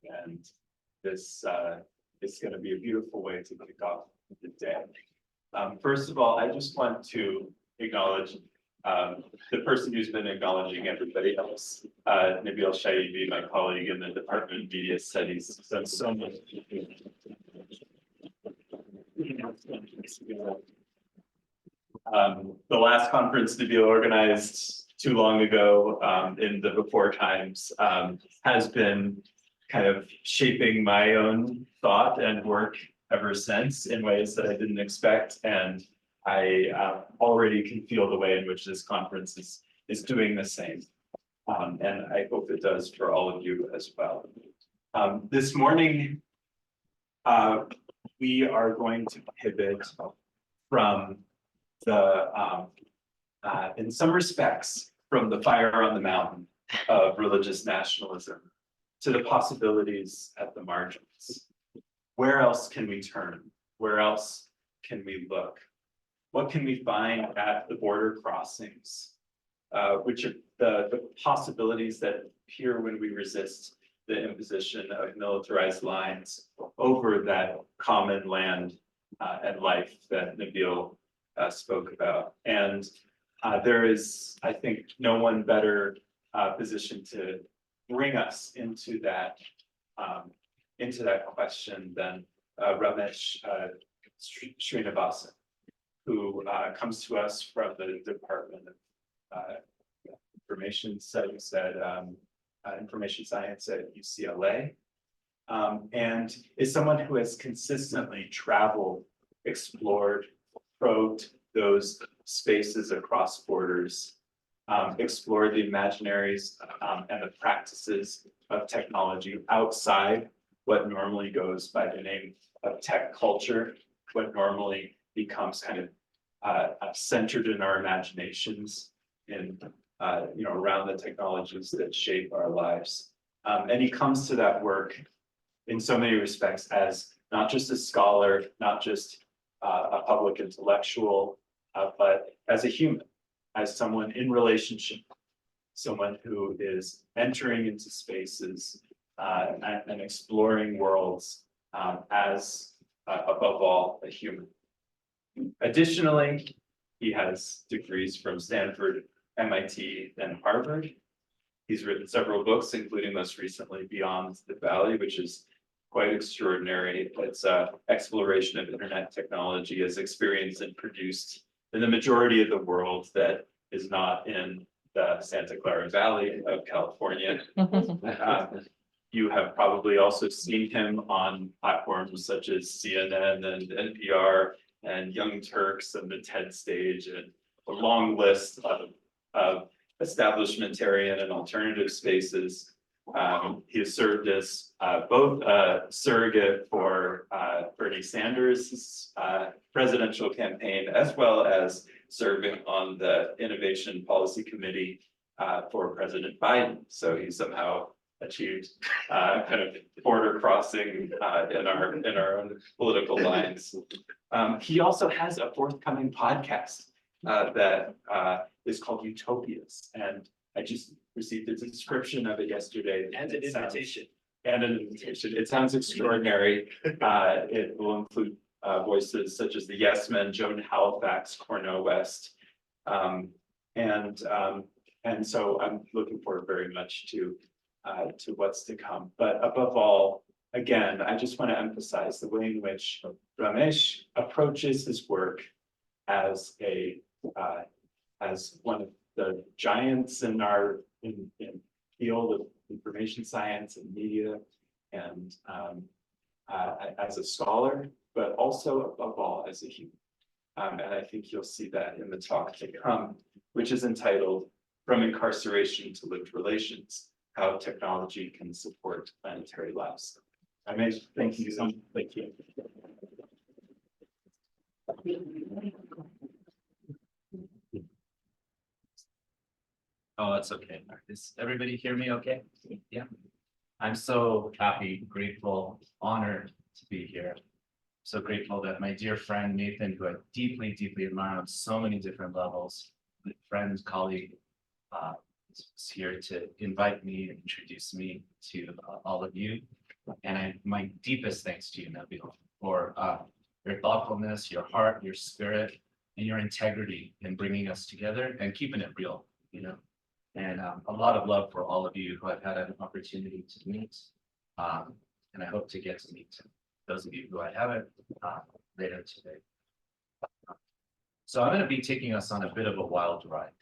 And this is going to be a beautiful way to kick off the day. First of all, I just want to acknowledge the person who's been acknowledging everybody else, Nabil Shaibi, my colleague in the Department of Media Studies, has done so much. The last conference Nabil organized too long ago in the before times has been kind of shaping my own thought and work ever since in ways that I didn't expect. And I already can feel the way in which this conference is doing the same. And I hope it does for all of you as well. This morning, we are going to pivot from the, in some respects, from the fire on the mountain of religious nationalism to the possibilities at the margins. Where else can we turn? Where else can we look? What can we find at the border crossings? Which are the possibilities that appear when we resist the imposition of militarized lines over that common land and life that Nabil spoke about. And there is, I think, no one better positioned to bring us into that question than Ramesh Srinivasan, who comes to us from the Department of Information Studies at Information Science at UCLA, and is someone who has consistently traveled, explored, probed those spaces across borders, explored the imaginaries and the practices of technology outside what normally goes by the name of tech culture, what normally becomes kind of centered in our imaginations in around the technologies that shape our lives. And he comes to that work in so many respects as not just a scholar, not just a public intellectual, but as a human, as someone in relationship, someone who is entering into spaces and exploring worlds as above all a human. Additionally, he has degrees from Stanford, MIT, and Harvard. He's written several books, including most recently Beyond the Valley, which is quite extraordinary. It's an exploration of internet technology as experienced and produced in the majority of the world that is not in the Santa Clara Valley of California. You have probably also seen him on platforms such as CNN and NPR and Young Turks and the TED stage and a long list of establishmentarian and alternative spaces. He has served as both a surrogate for Bernie Sanders' presidential campaign, as well as serving on the Innovation Policy Committee for President Biden. So he somehow achieved kind of border crossing in our own political lines. He also has a forthcoming podcast that is called Utopias, and I just received a description of it yesterday. And an invitation. It sounds extraordinary. It will include voices such as the Yes Men, Joan Halifax, Cornel West, and so I'm looking forward very much to what's to come. But above all, again, I just want to emphasize the way in which Ramesh approaches his work as one of the giants in our field of information science and media, and as a scholar, but also above all as a human. And I think you'll see that in the talk to come, which is entitled "From Incarceration to Lived Relations: How Technology Can Support Planetary Lives." I may thank you so much. Thank you. Oh, it's okay. Does everybody hear me okay? Yeah. I'm so happy, grateful, honored to be here. So grateful that my dear friend Nathan, who I deeply, deeply admire on so many different levels, friend, colleague, is here to invite me and introduce me to all of you. And my deepest thanks to you, Nabil, for your thoughtfulness, your heart, your spirit, and your integrity in bringing us together and keeping it real, And a lot of love for all of you who I've had an opportunity to meet. And I hope to get to meet those of you who I haven't later today. So I'm going to be taking us on a bit of a wild ride.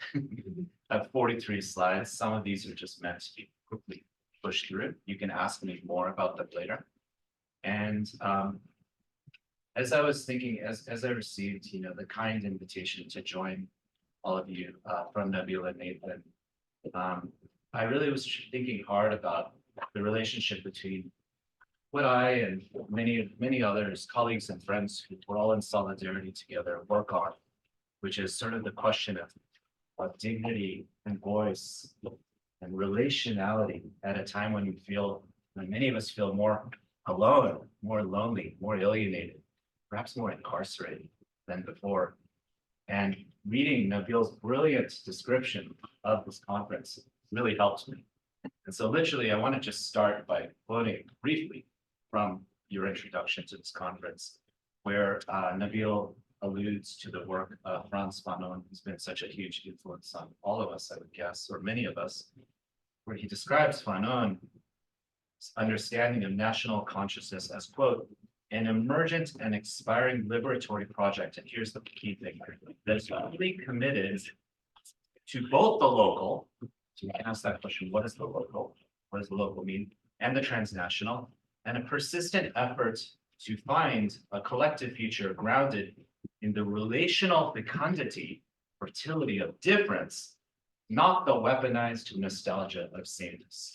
I have 43 slides. Some of these are just meant to be quickly pushed through. You can ask me more about them later. And as I was thinking, as I received, the kind invitation to join all of you from Nabil and Nathan, I really was thinking hard about the relationship between what I and many others, colleagues and friends who were all in solidarity together work on, which is sort of the question of dignity and voice and relationality at a time when many of us feel more alone, more lonely, more alienated, perhaps more incarcerated than before. And reading Nabil's brilliant description of this conference really helped me. And so literally, I want to just start by quoting briefly from your introduction to this conference, where Nabil alludes to the work of Frantz Fanon, who's been such a huge influence on all of us, I would guess, or many of us, where he describes Fanon's understanding of national consciousness as, quote, an emergent and expiring liberatory project. And here's the key thing, that's fully committed to both the local, so you can ask that question, what is the local? What does the local mean? And the transnational, and a persistent effort to find a collective future grounded in the relational fecundity, fertility of difference, not the weaponized nostalgia of sameness.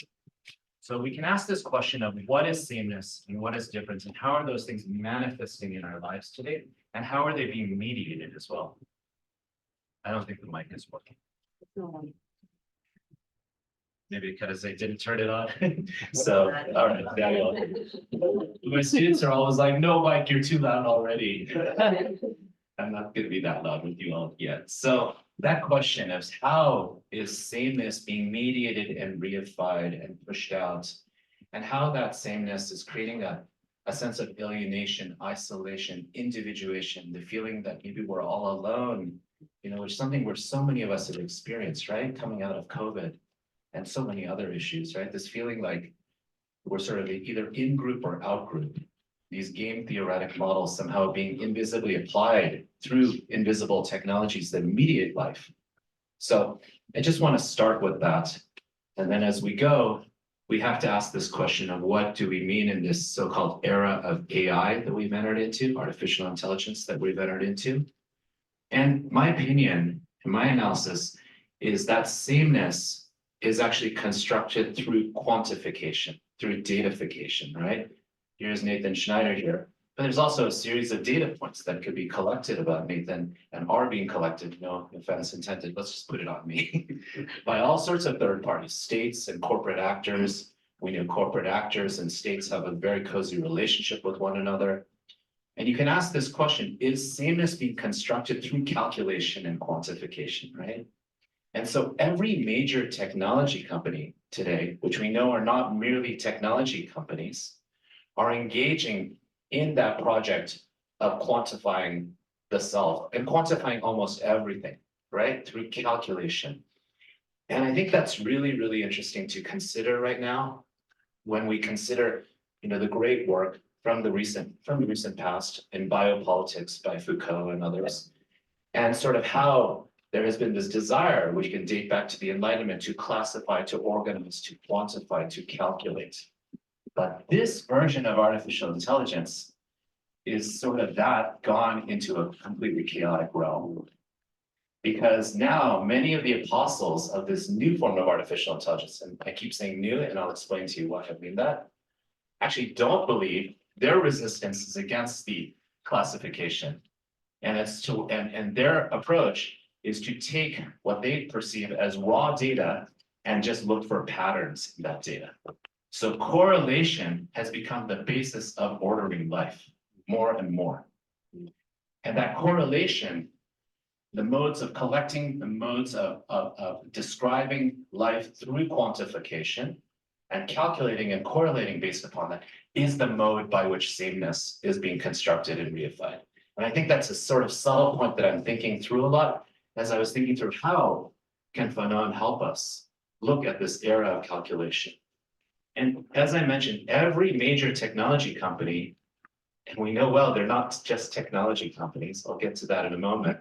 So we can ask this question of what is sameness and what is difference, and how are those things manifesting in our lives today, and how are they being mediated as well? I don't think the mic is working. Maybe because they didn't turn it on. So, all right, Daniel. My students are always like, no, Mike, you're too loud already. I'm not going to be that loud with you all yet. So that question is, how is sameness being mediated and reified and pushed out? And how that sameness is creating a sense of alienation, isolation, individuation, the feeling that maybe we're all alone, which is something where so many of us have experienced, right? Coming out of COVID. And so many other issues, right? This feeling like we're sort of either in group or out group. These game theoretic models somehow being invisibly applied through invisible technologies that mediate life. So I just want to start with that. And then as we go, we have to ask this question of what do we mean in this so-called era of AI that we've entered into, artificial intelligence that we've entered into. And my opinion and my analysis is that sameness is actually constructed through quantification, through datafication, right? Here's Nathan Schneider here, but there's also a series of data points that could be collected about Nathan and are being collected, no offense intended, let's just put it on me, by all sorts of third parties, states and corporate actors. We know corporate actors and states have a very cozy relationship with one another. And you can ask this question, is sameness being constructed through calculation and quantification, right? And so every major technology company today, which we know are not merely technology companies, are engaging in that project of quantifying the self and quantifying almost everything, right? Through calculation. And I think that's really, really interesting to consider right now when we consider, the great work from the recent past in biopolitics by Foucault and others, and sort of how there has been this desire, which can date back to the Enlightenment, to classify, to organize, to quantify, to calculate. But this version of artificial intelligence is sort of that gone into a completely chaotic realm. Because now many of the apostles of this new form of artificial intelligence, and I keep saying new, and I'll explain to you why I mean that, actually don't believe their resistance is against the classification. And and their approach is to take what they perceive as raw data and just look for patterns in that data. So correlation has become the basis of ordering life more and more. And that correlation, the modes of collecting, the modes of describing life through quantification, And calculating and correlating based upon that is the mode by which sameness is being constructed and reified. And I think that's a sort of subtle point that I'm thinking through a lot as I was thinking through how can Fanon help us look at this era of calculation. And as I mentioned, every major technology company, and we know well, they're not just technology companies, I'll get to that in a moment,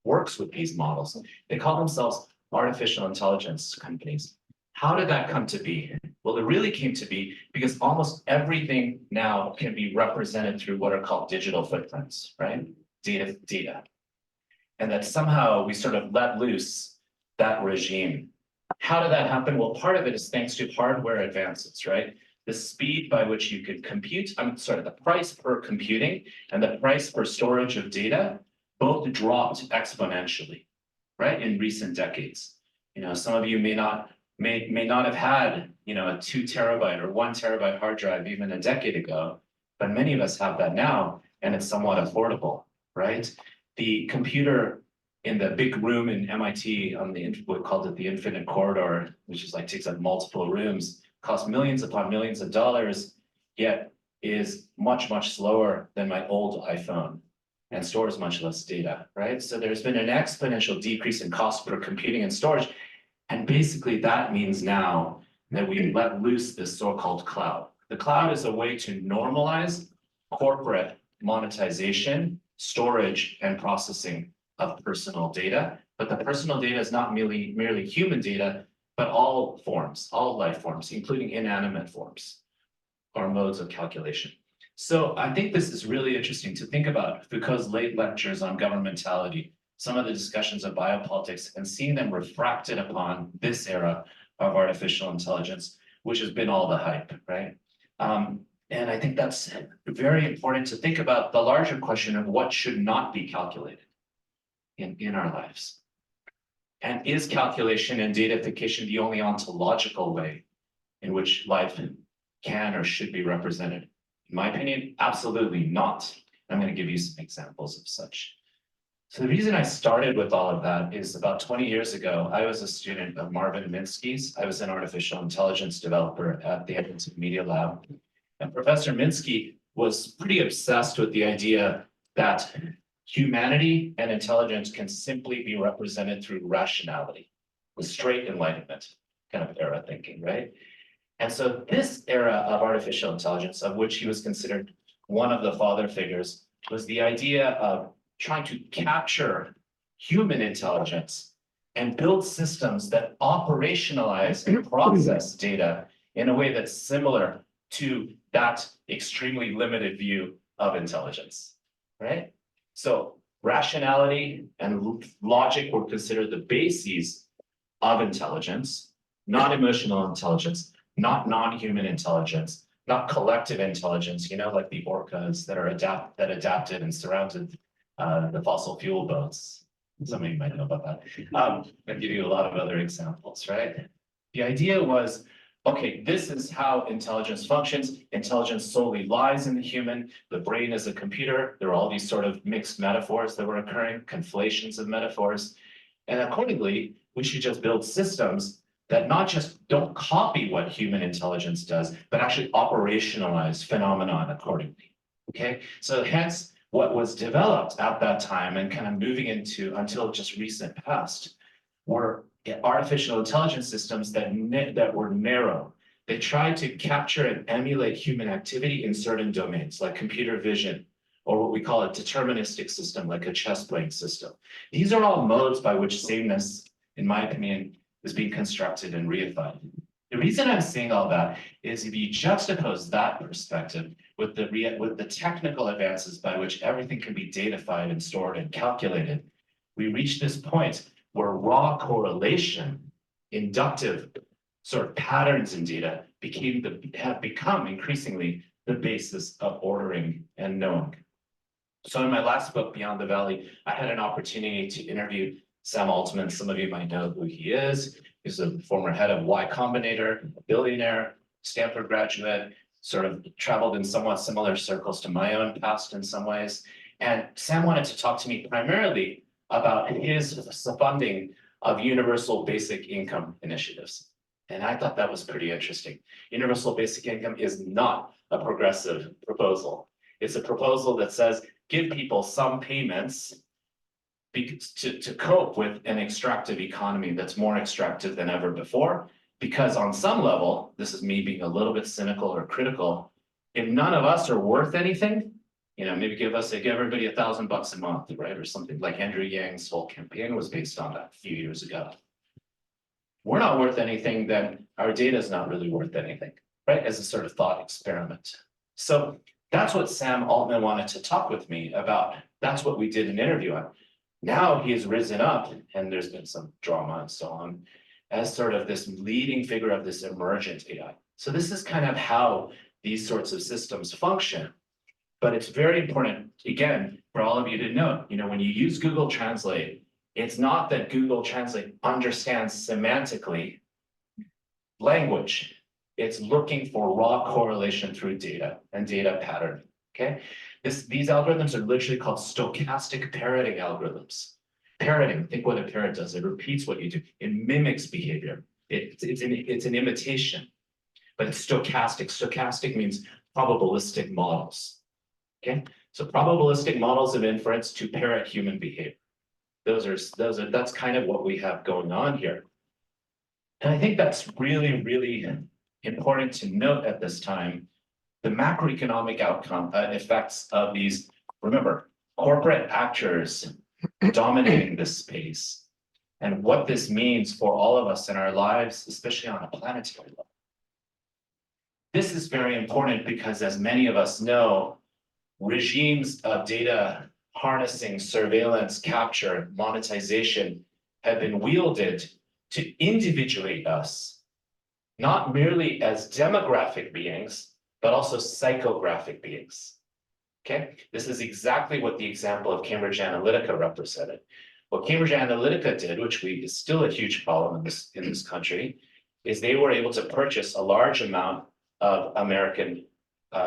works with these models. They call themselves artificial intelligence companies. How did that come to be? Well, it really came to be because almost everything now can be represented through what are called digital footprints, right? Data. And that somehow we sort of let loose that regime. How did that happen? Well, part of it is thanks to hardware advances, right? The speed by which you could compute, the price per computing and the price per storage of data both dropped exponentially, right? In recent decades. Some of you may not have had, a 2 terabyte or 1 terabyte hard drive even a decade ago, but many of us have that now, and it's somewhat affordable, right? The computer in the big room in MIT on what called it the infinite corridor, which is like takes up multiple rooms, costs millions upon millions of dollars, yet is much, much slower than my old iPhone and stores much less data, right? So there's been an exponential decrease in cost per computing and storage. And basically that means now that we let loose this so-called cloud. The cloud is a way to normalize corporate monetization, storage, and processing of personal data. But the personal data is not merely human data, but all forms, all life forms, including inanimate forms or modes of calculation. So I think this is really interesting to think about Foucault's late lectures on governmentality, some of the discussions of biopolitics, and seeing them refracted upon this era of artificial intelligence, which has been all the hype, right? And I think that's very important to think about the larger question of what should not be calculated in our lives. And is calculation and datafication the only ontological way in which life can or should be represented? In my opinion, absolutely not. I'm going to give you some examples of such. So the reason I started with all of that is about 20 years ago, I was a student of Marvin Minsky's. I was an artificial intelligence developer at the Edmonton Media Lab. And Professor Minsky was pretty obsessed with the idea that humanity and intelligence can simply be represented through rationality, the straight enlightenment kind of era thinking, right? And so this era of artificial intelligence, of which he was considered one of the father figures, was the idea of trying to capture human intelligence and build systems that operationalize and process data in a way that's similar to that extremely limited view of intelligence, right? So rationality and logic were considered the bases of intelligence, not emotional intelligence, not non-human intelligence, not collective intelligence, like the orcas that adapted and surrounded the fossil fuel boats. Some of you might know about that. I'll give you a lot of other examples, right? The idea was, okay, this is how intelligence functions. Intelligence solely lies in the human. The brain is a computer. There are all these sort of mixed metaphors that were occurring, conflations of metaphors. And accordingly, we should just build systems that not just don't copy what human intelligence does, but actually operationalize phenomenon accordingly, okay? So hence, what was developed at that time and kind of moving into until just recent past were artificial intelligence systems that were narrow. They tried to capture and emulate human activity in certain domains, like computer vision, or what we call a deterministic system, like a chess playing system. These are all modes by which sameness, in my opinion, is being constructed and reified. The reason I'm saying all that is if you juxtapose that perspective with the technical advances by which everything can be datafied and stored and calculated, we reach this point where raw correlation, inductive sort of patterns in data have become increasingly the basis of ordering and knowing. So in my last book, Beyond the Valley, I had an opportunity to interview Sam Altman. Some of you might know who he is. He's a former head of Y Combinator, a billionaire, Stanford graduate, sort of traveled in somewhat similar circles to my own past in some ways. And Sam wanted to talk to me primarily about his funding of universal basic income initiatives. And I thought that was pretty interesting. Universal basic income is not a progressive proposal. It's a proposal that says, give people some payments to cope with an extractive economy that's more extractive than ever before. Because on some level, this is me being a little bit cynical or critical, if none of us are worth anything, maybe give everybody $1,000 a month, right? Or something like Andrew Yang's whole campaign was based on that a few years ago. We're not worth anything, then our data is not really worth anything, right? As a sort of thought experiment. So that's what Sam Altman wanted to talk with me about. That's what we did an interview on. Now he has risen up, and there's been some drama and so on, as sort of this leading figure of this emergent AI. So this is kind of how these sorts of systems function. But it's very important, again, for all of you to know, when you use Google Translate, it's not that Google Translate understands semantically language. It's looking for raw correlation through data and data pattern, okay? These algorithms are literally called stochastic parroting algorithms. Parroting, think what a parrot does. It repeats what you do. It mimics behavior. It's an imitation, but it's stochastic. Stochastic means probabilistic models, okay? So probabilistic models of inference to parrot human behavior. That's kind of what we have going on here. And I think that's really, really important to note at this time, the macroeconomic outcome effects of these, remember, corporate actors dominating this space and what this means for all of us in our lives, especially on a planetary level. This is very important because, as many of us know, regimes of data harnessing, surveillance, capture, monetization have been wielded to individuate us, not merely as demographic beings, but also psychographic beings. Okay, this is exactly what the example of Cambridge Analytica represented. What Cambridge Analytica did, which is still a huge problem in this country, is they were able to purchase a large amount of American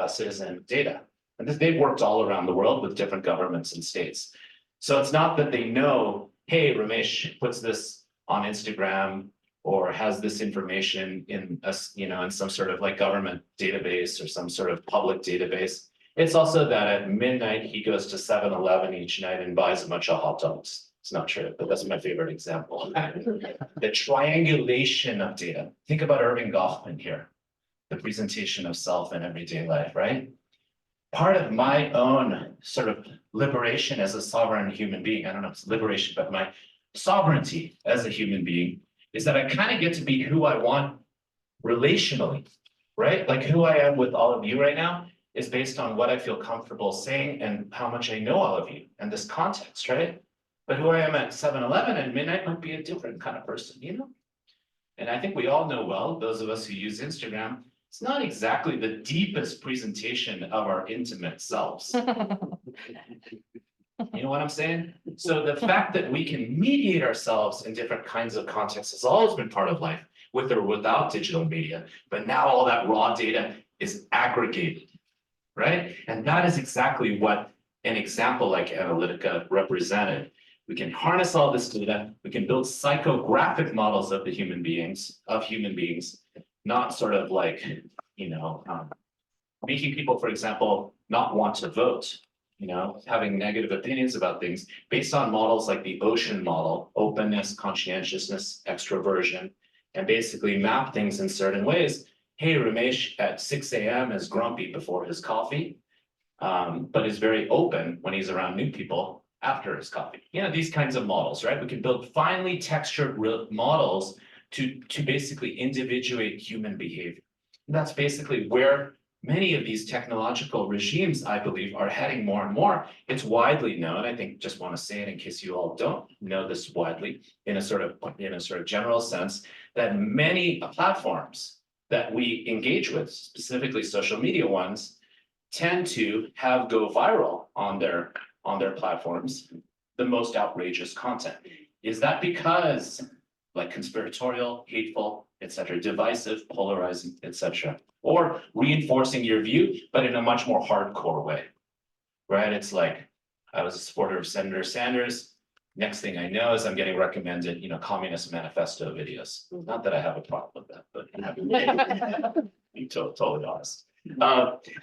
citizen data. And they've worked all around the world with different governments and states. So it's not that they know, hey, Ramesh puts this on Instagram or has this information in in some sort of like government database or some sort of public database. It's also that at midnight, he goes to 7-Eleven each night and buys a bunch of hot dogs. It's not true, but that's my favorite example. The triangulation of data. Think about Irving Goffman here, the presentation of self in everyday life, right? Part of my own sort of liberation as a sovereign human being, I don't know if it's liberation, but my sovereignty as a human being is that I kind of get to be who I want relationally, right? Like who I am with all of you right now is based on what I feel comfortable saying and how much I know all of you and this context, right? But who I am at 7-Eleven at midnight might be a different kind of person, And I think we all know well, those of us who use Instagram, it's not exactly the deepest presentation of our intimate selves. You know what I'm saying? So the fact that we can mediate ourselves in different kinds of contexts has always been part of life, with or without digital media. But now all that raw data is aggregated, right? And that is exactly what an example like Analytica represented. We can harness all this data. We can build psychographic models of human beings, not sort of like, making people, for example, not want to vote, having negative opinions about things based on models like the ocean model, openness, conscientiousness, extroversion, and basically map things in certain ways. Hey, Ramesh at 6 a.m. is grumpy before his coffee, but is very open when he's around new people after his coffee. These kinds of models, right? We can build finely textured models to basically individuate human behavior. And that's basically where many of these technological regimes, I believe, are heading more and more. It's widely known. I think just want to say it in case you all don't know this widely, in a sort of general sense, that many platforms that we engage with, specifically social media ones, tend to have go viral on their platforms the most outrageous content. Is that because like conspiratorial, hateful, etc., divisive, polarizing, etc., or reinforcing your view, but in a much more hardcore way, right? It's like, I was a supporter of Senator Sanders, Next thing I know is I'm getting recommended, Communist Manifesto videos. Not that I have a problem with that, but be totally honest.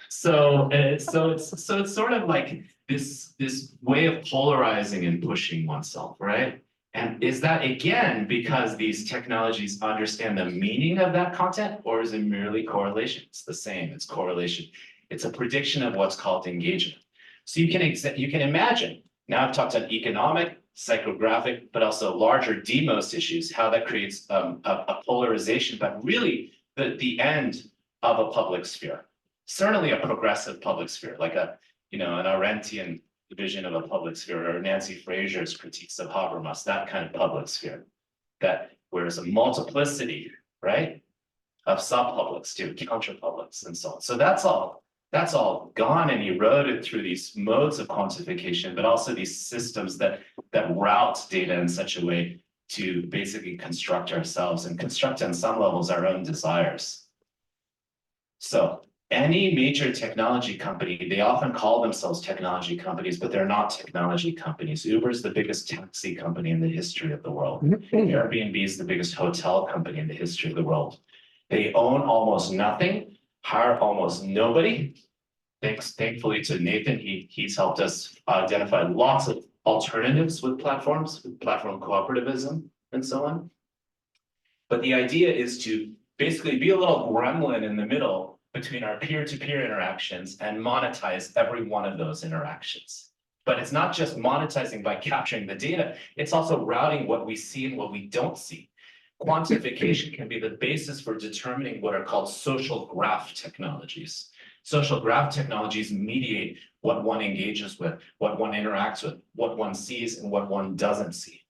So it's sort of like this way of polarizing and pushing oneself, right? And is that again because these technologies understand the meaning of that content, or is it merely correlation? It's the same. It's correlation. It's a prediction of what's called engagement. So you can imagine. Now I've talked on economic, psychographic, but also larger demos issues, how that creates a polarization, but really the end of a public sphere. Certainly a progressive public sphere, like an Arendtian vision of a public sphere, or Nancy Fraser's critiques of Habermas, that kind of public sphere. That where there's a multiplicity, right, of sub-publics to counter-publics and so on. So that's all gone and eroded through these modes of quantification, but also these systems that route data in such a way to basically construct ourselves and construct on some levels our own desires. So any major technology company, they often call themselves technology companies, but they're not technology companies. Uber is the biggest taxi company in the history of the world. Airbnb is the biggest hotel company in the history of the world. They own almost nothing, hire almost nobody. Thankfully to Nathan, he's helped us identify lots of alternatives with platforms, with platform cooperativism and so on. But the idea is to basically be a little gremlin in the middle between our peer-to-peer interactions and monetize every one of those interactions. But it's not just monetizing by capturing the data, it's also routing what we see and what we don't see. Quantification can be the basis for determining what are called social graph technologies. Social graph technologies mediate what one engages with, what one interacts with, what one sees, and what one doesn't see.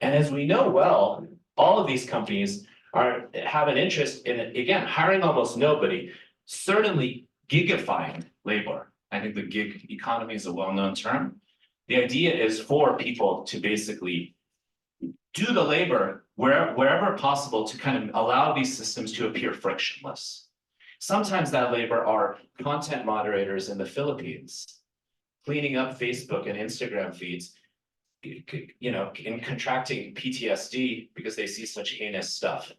And as we know well, all of these companies have an interest in, again, hiring almost nobody, certainly gigifying labor. I think the gig economy is a well-known term. The idea is for people to basically do the labor wherever possible to kind of allow these systems to appear frictionless. Sometimes that labor are content moderators in the Philippines, cleaning up Facebook and Instagram feeds, in contracting PTSD because they see such heinous stuff.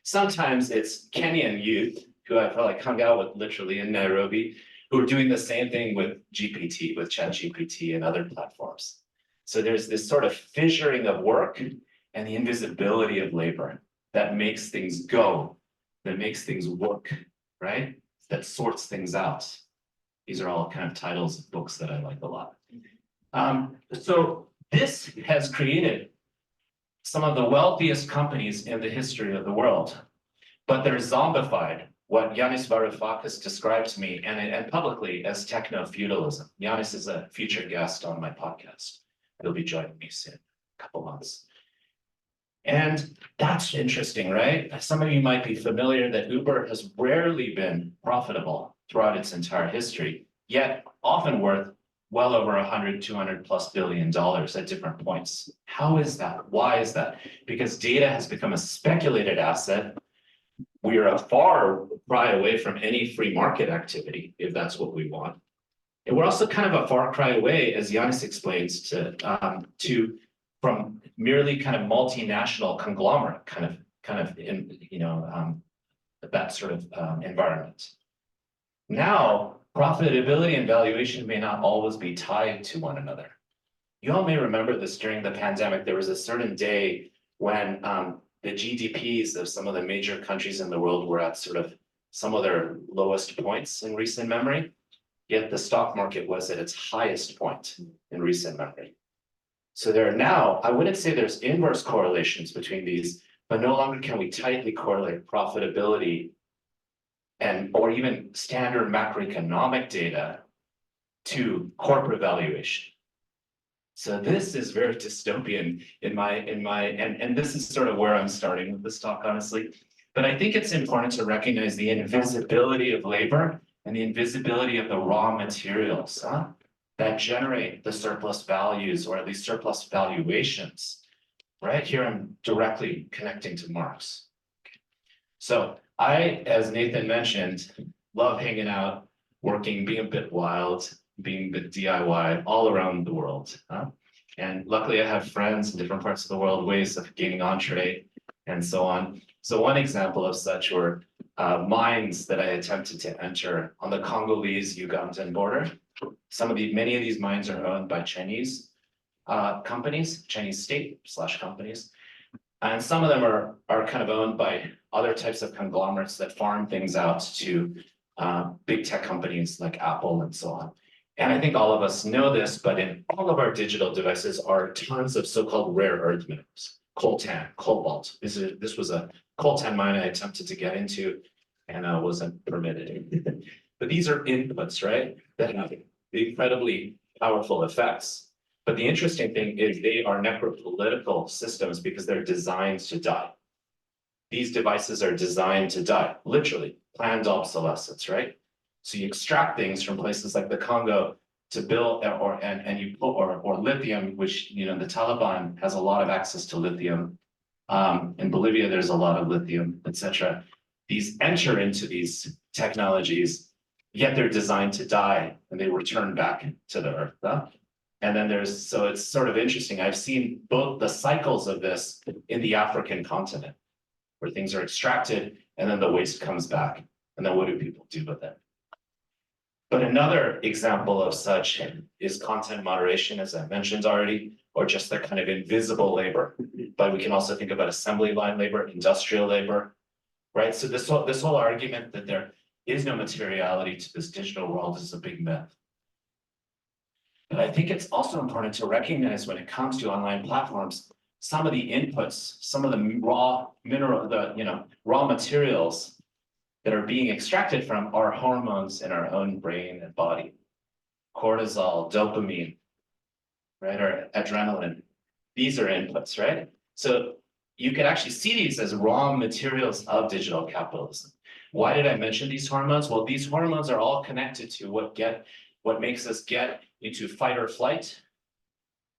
Sometimes it's Kenyan youth who I felt like hung out with literally in Nairobi, who are doing the same thing with GPT, with ChatGPT and other platforms. So there's this sort of fissuring of work and the invisibility of labor that makes things go, that makes things work, right? That sorts things out. These are all kind of titles of books that I like a lot. So this has created some of the wealthiest companies in the history of the world, but they're zombified, what Yanis Varoufakis described to me and publicly as techno-feudalism. Yanis is a future guest on my podcast. He'll be joining me soon, a couple months. And that's interesting, right? Some of you might be familiar that Uber has rarely been profitable throughout its entire history, yet often worth well over 100, 200 plus billion dollars at different points. How is that? Why is that? Because data has become a speculated asset. We are a far cry away from any free market activity, if that's what we want. And we're also kind of a far cry away, as Yanis explains, from merely kind of multinational conglomerate kind of in that sort of environment. Now, profitability and valuation may not always be tied to one another. You all may remember this during the pandemic. There was a certain day when the GDPs of some of the major countries in the world were at sort of some of their lowest points in recent memory, yet the stock market was at its highest point in recent memory. So there are now, I wouldn't say there's inverse correlations between these, but no longer can we tightly correlate profitability or even standard macroeconomic data to corporate valuation. So this is very dystopian and this is sort of where I'm starting with this talk, honestly. But I think it's important to recognize the invisibility of labor and the invisibility of the raw materials that generate the surplus values or at least surplus valuations. Right here, I'm directly connecting to Marx. So I, as Nathan mentioned, love hanging out, working, being a bit wild, being a bit DIY all around the world. And luckily I have friends in different parts of the world, ways of gaining entree and so on. So one example of such were mines that I attempted to enter on the Congolese-Ugandan border. Many of these mines are owned by Chinese companies, Chinese state/companies. And some of them are kind of owned by other types of conglomerates that farm things out to big tech companies like Apple and so on. And I think all of us know this, but in all of our digital devices are tons of so-called rare earth minerals, coltan, cobalt. This was a coltan mine I attempted to get into and wasn't permitted. But these are inputs, right, that have incredibly powerful effects. But the interesting thing is they are necropolitical systems because they're designed to die. These devices are designed to die, literally, planned obsolescence, right? So you extract things from places like the Congo to build, or lithium, which, you know, the Taliban has a lot of access to lithium. In Bolivia, there's a lot of lithium, etc. These enter into these technologies, yet they're designed to die and they return back to the earth. Huh? And then so it's sort of interesting. I've seen both the cycles of this in the African continent, where things are extracted and then the waste comes back. And then what do people do with it? But another example of such is content moderation, as I mentioned already, or just that kind of invisible labor. But we can also think about assembly line labor, industrial labor, right? So this whole argument that there is no materiality to this digital world is a big myth. But I think it's also important to recognize when it comes to online platforms, some of the inputs, some of the raw materials that are being extracted from are hormones in our own brain and body. Cortisol, dopamine, right, or adrenaline. These are inputs, right? So you can actually see these as raw materials of digital capitalism. Why did I mention these hormones? Well, these hormones are all connected to what makes us get into fight or flight,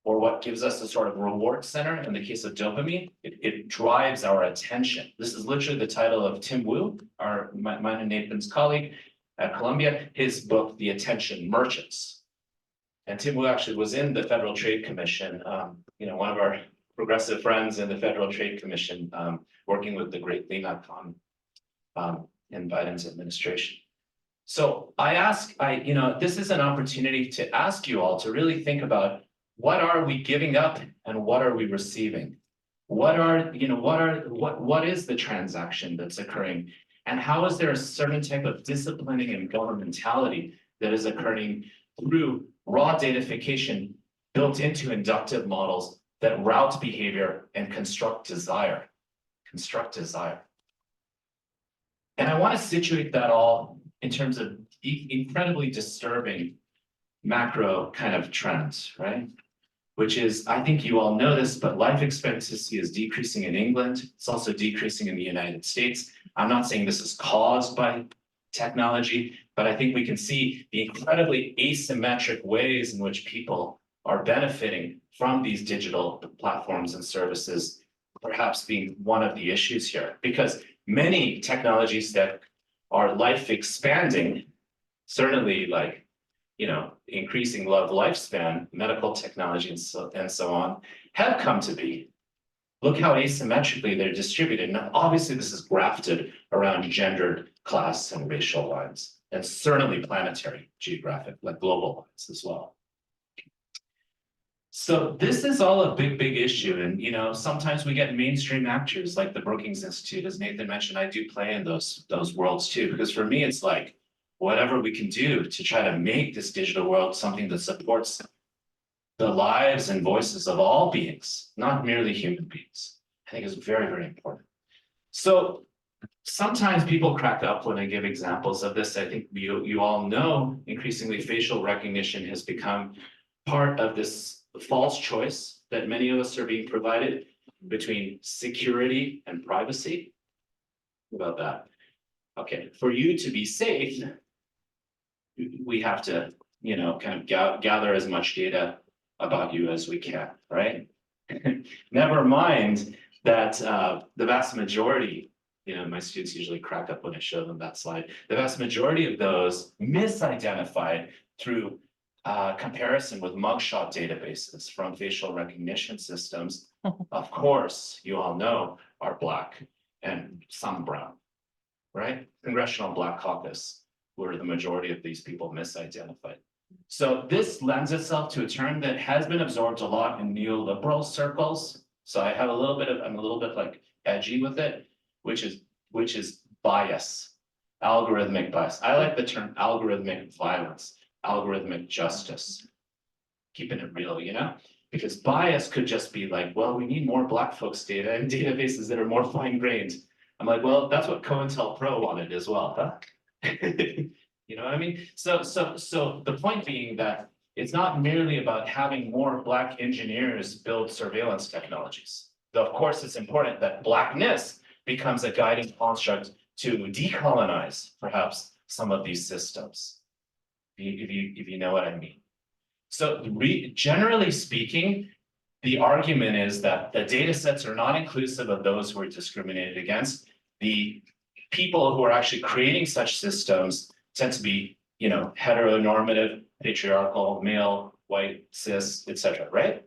or what gives us a sort of reward center. In the case of dopamine, it drives our attention. This is literally the title of Tim Wu, mine and Nathan's colleague at Columbia, his book, The Attention Merchants. And Tim Wu actually was in the Federal Trade Commission, one of our progressive friends in the Federal Trade Commission, working with the great Lina Khan in Biden's administration. So this is an opportunity to ask you all to really think about what are we giving up and what are we receiving? What is the transaction that's occurring? And how is there a certain type of disciplining and governmentality that is occurring through raw datafication built into inductive models that route behavior and construct desire? And I want to situate that all in terms of incredibly disturbing macro kind of trends, right? Which is, I think you all know this, but life expectancy is decreasing in England. It's also decreasing in the United States. I'm not saying this is caused by technology, but I think we can see the incredibly asymmetric ways in which people are benefiting from these digital platforms and services, perhaps being one of the issues here. Because many technologies that are life expanding, certainly like, increasing lifespan, medical technology and so on, have come to be. Look how asymmetrically they're distributed. Now, obviously, this is grafted around gendered, class, and racial lines, and certainly planetary, geographic, like global lines as well. So this is all a big, big issue. And, sometimes we get mainstream actors like the Brookings Institute. As Nathan mentioned, I do play in those worlds too, because for me, it's like, whatever we can do to try to make this digital world something that supports the lives and voices of all beings, not merely human beings, I think is very, very important. So sometimes people crack up when I give examples of this. I think you all know increasingly facial recognition has become part of this false choice that many of us are being provided between security and privacy. What about that? Okay, for you to be safe, we have to, kind of gather as much data about you as we can, right? Never mind that the vast majority, my students usually crack up when I show them that slide. The vast majority of those misidentified through comparison with mugshot databases from facial recognition systems, of course, you all know, are black and some brown, right? Congressional Black Caucus, where the majority of these people misidentified. So this lends itself to a term that has been absorbed a lot in neoliberal circles. So I'm a little bit like edgy with it, which is bias, algorithmic bias. I like the term algorithmic violence, algorithmic justice. Keeping it real, you know? Because bias could just be like, well, we need more Black folks data and databases that are more fine-grained. I'm like, well, that's what COINTELPRO wanted as well, huh? You know what I mean? So the point being that it's not merely about having more Black engineers build surveillance technologies. Though of course it's important that Blackness becomes a guiding construct to decolonize perhaps some of these systems, if you know what I mean. So generally speaking, the argument is that the data sets are not inclusive of those who are discriminated against. The people who are actually creating such systems tend to be, you know, heteronormative, patriarchal, male, white, cis, etc., right?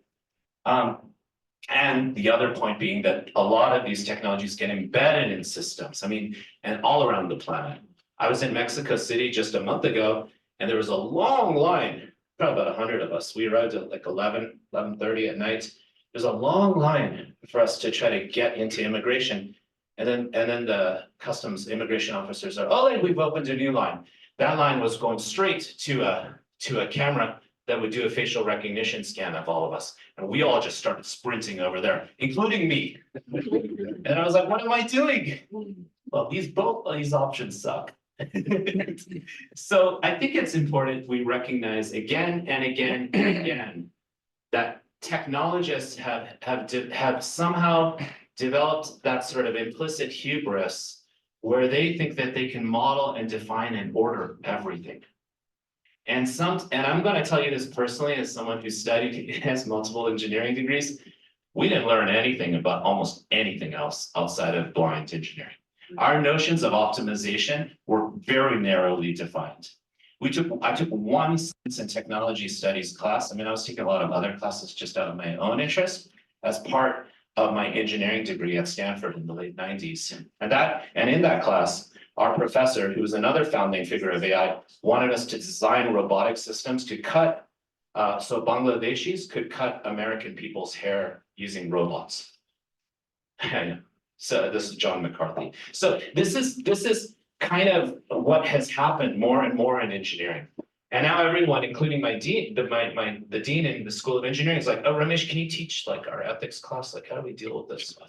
And the other point being that a lot of these technologies get embedded in systems. I mean, and all around the planet. I was in Mexico City just a month ago, and there was a long line, probably about 100 of us. We arrived at like 11:30 at night. There's a long line for us to try to get into immigration. And then the customs immigration officers are, oh, we've opened a new line. That line was going straight to a camera that would do a facial recognition scan of all of us. And we all just started sprinting over there, including me. And I was like, what am I doing? Well, both of these options suck. So I think it's important we recognize again and again and again that technologists have somehow developed that sort of implicit hubris where they think that they can model and define and order everything. And I'm going to tell you this personally, as someone who studied, has multiple engineering degrees, we didn't learn anything about almost anything else outside of blind engineering. Our notions of optimization were very narrowly defined. I took one science and technology studies class. I mean, I was taking a lot of other classes just out of my own interest as part of my engineering degree at Stanford in the late 90s. And in that class, our professor, who was another founding figure of AI, wanted us to design robotic systems to cut, so Bangladeshis could cut American people's hair using robots. So this is John McCarthy. So this is kind of what has happened more and more in engineering. And now everyone, including my dean, the dean in the School of Engineering is like, oh, Ramesh, can you teach like our ethics class? Like, how do we deal with this stuff?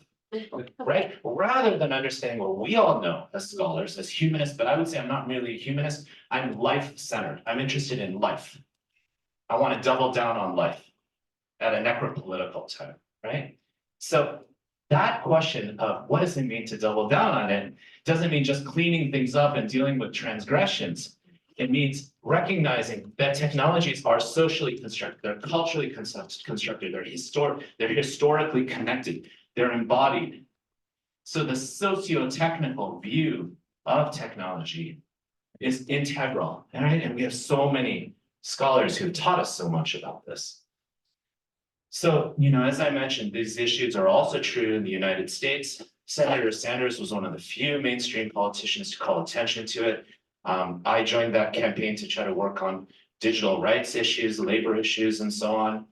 Right? Rather than understanding what we all know as scholars, as humanists, but I would say I'm not merely a humanist, I'm life-centered. I'm interested in life. I want to double down on life at a necropolitical time, right? So that question of what does it mean to double down on it doesn't mean just cleaning things up and dealing with transgressions. It means recognizing that technologies are socially constructed, they're culturally constructed, they're historically connected, they're embodied. So the socio-technical view of technology is integral, right? And we have so many scholars who have taught us so much about this. So, you know, as I mentioned, these issues are also true in the United States. Senator Sanders was one of the few mainstream politicians to call attention to it. I joined that campaign to try to work on digital rights issues, labor issues, and so on.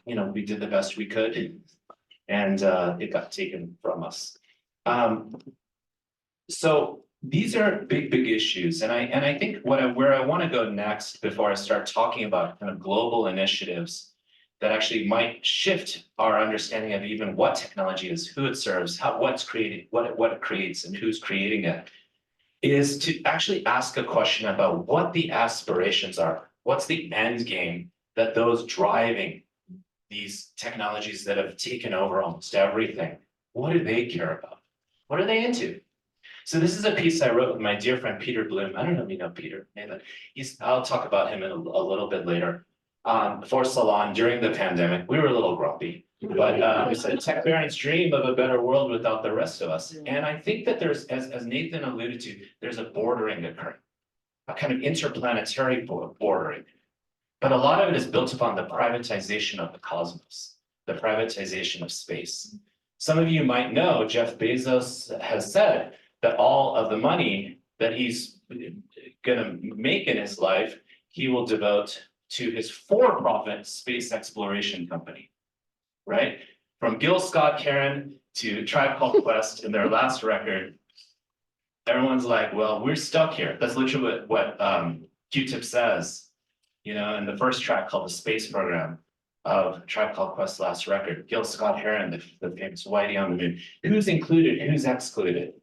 You know, we did the best we could, and it got taken from us. So these are big issues, and I think where I want to go next before I start talking about kind of global initiatives that actually might shift our understanding of even what technology is, who it serves, what's created, what it creates, and who's creating it, is to actually ask a question about what the aspirations are. What's the end game that those driving these technologies that have taken over almost everything, what do they care about? What are they into? So this is a piece I wrote with my dear friend, Peter Bloom. I don't know if you know Peter, maybe. I'll talk about him in a little bit later. For Salon during the pandemic, we were a little grumpy, but we said tech parents dream of a better world without the rest of us. And I think that there's, as Nathan alluded to, there's a bordering occurring, a kind of interplanetary bordering. But a lot of it is built upon the privatization of the cosmos, the privatization of space. Some of you might know Jeff Bezos has said that all of the money that he's gonna make in his life, he will devote to his for-profit space exploration company, right? From Gil Scott-Heron to Tribe Called Quest in their last record, everyone's like, well, we're stuck here. That's literally what Q-Tip says, you know, in the first track called The Space Program of Tribe Called Quest's last record. Gil Scott-Heron, the famous Whitey on the Moon. Who's included, who's excluded,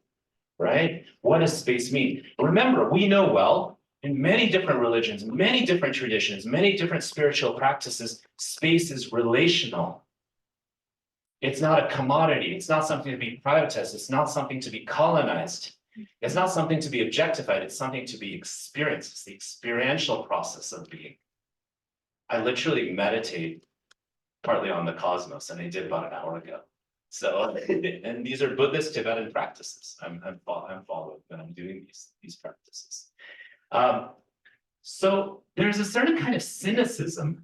right? What does space mean? Remember, we know well, in many different religions, many different traditions, many different spiritual practices, space is relational. It's not a commodity. It's not something to be privatized. It's not something to be colonized. It's not something to be objectified. It's something to be experienced. It's the experiential process of being. I literally meditate partly on the cosmos, and I did about an hour ago. So, and these are Buddhist Tibetan practices. I'm following when I'm doing these practices. So there's a certain kind of cynicism,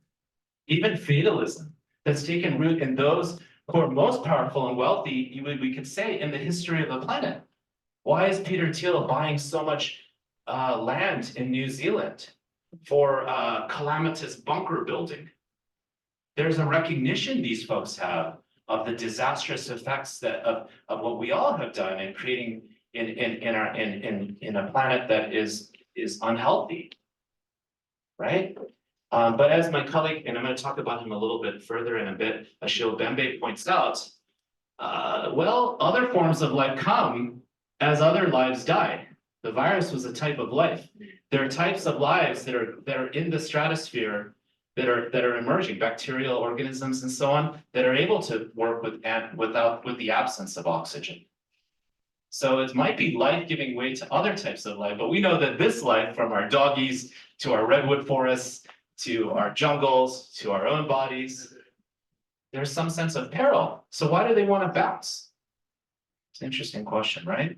even fatalism, that's taken root in those who are most powerful and wealthy, we could say, in the history of the planet. Why is Peter Thiel buying so much land in New Zealand for calamitous bunker building? There's a recognition these folks have of the disastrous effects of what we all have done in creating in a planet that is unhealthy, right? But as my colleague, and I'm going to talk about him a little bit further in a bit, Achille Bembe points out, well, other forms of life come as other lives die. The virus was a type of life. There are types of lives that are in the stratosphere that are emerging, bacterial organisms and so on, that are able to work with the absence of oxygen. So it might be life giving way to other types of life, but we know that this life, from our doggies to our redwood forests, to our jungles, to our own bodies, there's some sense of peril. So why do they want to bounce? It's an interesting question, right?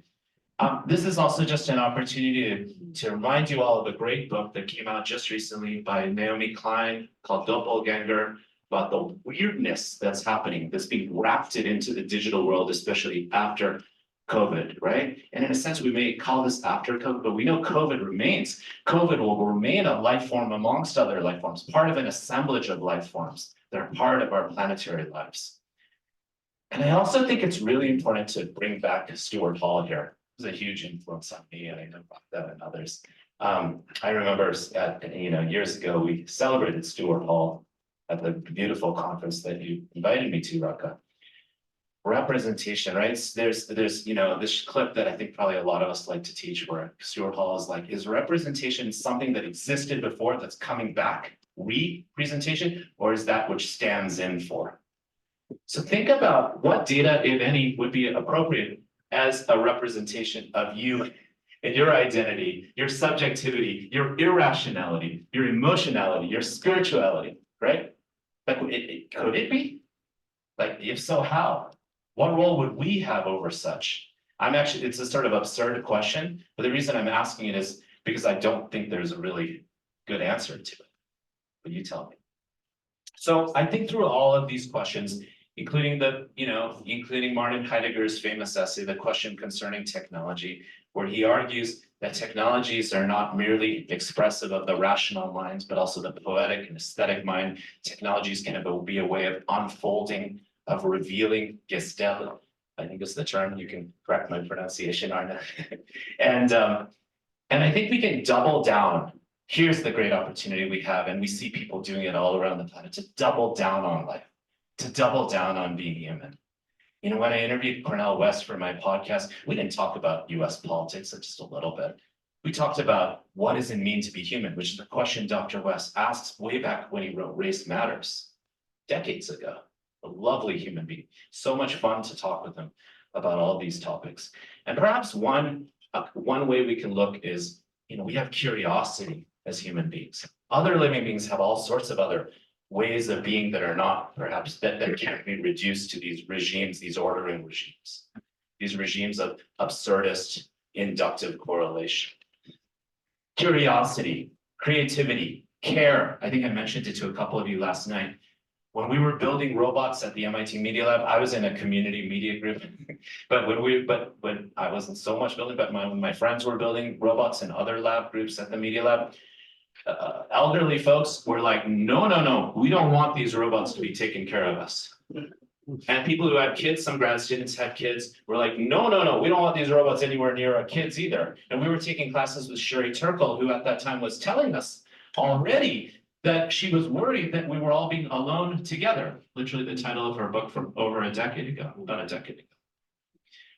This is also just an opportunity to remind you all of a great book that came out just recently by Naomi Klein called Doppelganger, about the weirdness that's happening, that's being grafted into the digital world, especially after COVID, right? And in a sense, we may call this after COVID, but we know COVID remains. COVID will remain a life form amongst other life forms, part of an assemblage of life forms that are part of our planetary lives. And I also think it's really important to bring back Stuart Hall here. He was a huge influence on me, and I know about that and others. I remember years ago, we celebrated Stuart Hall at the beautiful conference that you invited me to, Raka. Representation, right? There's this clip that I think probably a lot of us like to teach, where Stuart Hall is like, is representation something that existed before that's coming back, representation, or is that which stands in for? So think about what data, if any, would be appropriate as a representation of you and your identity, your subjectivity, your irrationality, your emotionality, your spirituality, right? Like, could it be? Like, if so, how? What role would we have over such? It's a sort of absurd question, but the reason I'm asking it is because I don't think there's a really good answer to it. But you tell me. So I think through all of these questions, including Martin Heidegger's famous essay, The Question Concerning Technology, where he argues that technologies are not merely expressive of the rational mind, but also the poetic and aesthetic mind. Technologies can be a way of unfolding, of revealing, Gestell, I think is the term. You can correct my pronunciation, Arna. And I think we can double down. Here's the great opportunity we have, and we see people doing it all around the planet, to double down on life, to double down on being human. You know, when I interviewed Cornel West for my podcast, we didn't talk about US politics, just a little bit. We talked about what does it mean to be human, which is the question Dr. West asked way back when he wrote Race Matters, decades ago. A lovely human being. So much fun to talk with him about all these topics. And perhaps one way we can look is, we have curiosity as human beings. Other living beings have all sorts of other ways of being that are not, perhaps, that can't be reduced to these regimes, these ordering regimes, these regimes of absurdist inductive correlation. Curiosity, creativity, care. I think I mentioned it to a couple of you last night. When we were building robots at the MIT Media Lab, I was in a community media group. But when I wasn't so much building, but my friends were building robots in other lab groups at the Media Lab. Elderly folks were like, no, we don't want these robots to be taking care of us. And people who had kids, some grad students had kids, were like, no, we don't want these robots anywhere near our kids either. And we were taking classes with Sherry Turkle, who at that time was telling us already that she was worried that we were all being alone together. Literally the title of her book from over a decade ago, about a decade ago.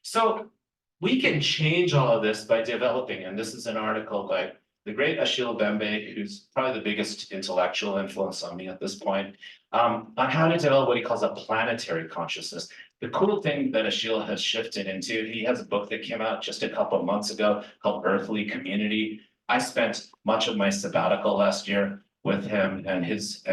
So we can change all of this by developing, and this is an article by the great Achille Mbembe, who's probably the biggest intellectual influence on me at this point, on how to develop what he calls a planetary consciousness. The cool thing that Achille has shifted into, he has a book that came out just a couple of months ago called Earthly Community. I spent much of my sabbatical last year with him and his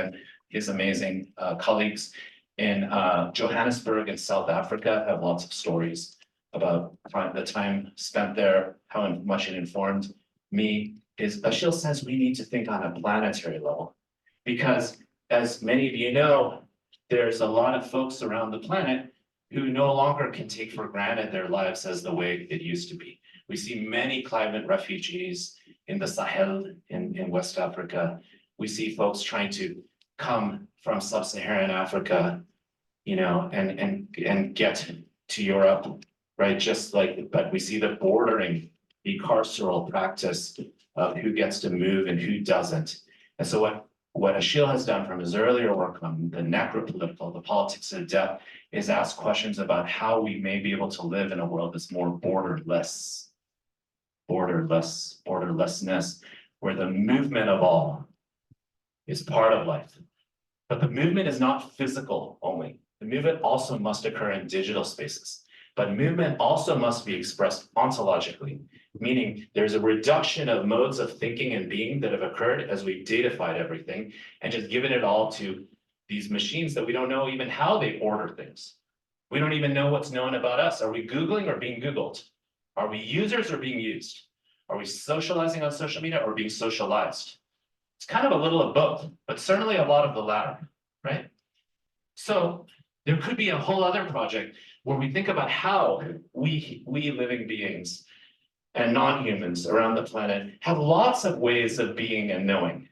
amazing colleagues in Johannesburg in South Africa. I have lots of stories about the time spent there, how much it informed me. Achille says we need to think on a planetary level, because as many of you know, there's a lot of folks around the planet who no longer can take for granted their lives as the way it used to be. We see many climate refugees in the Sahel in West Africa. We see folks trying to come from sub-Saharan Africa, you know, and get to Europe, right? But we see the bordering, the carceral practice of who gets to move and who doesn't. And so what Achille has done from his earlier work on the necropolitical, the politics of death, is ask questions about how we may be able to live in a world that's more borderlessness, where the movement of all is part of life. But the movement is not physical only. The movement also must occur in digital spaces. But movement also must be expressed ontologically, meaning there's a reduction of modes of thinking and being that have occurred as we've datafied everything and just given it all to these machines that we don't know even how they order things. We don't even know what's known about us. Are we Googling or being Googled? Are we users or being used? Are we socializing on social media or being socialized? It's kind of a little of both, but certainly a lot of the latter, right? So there could be a whole other project where we think about how we living beings and non-humans around the planet have lots of ways of being and knowing.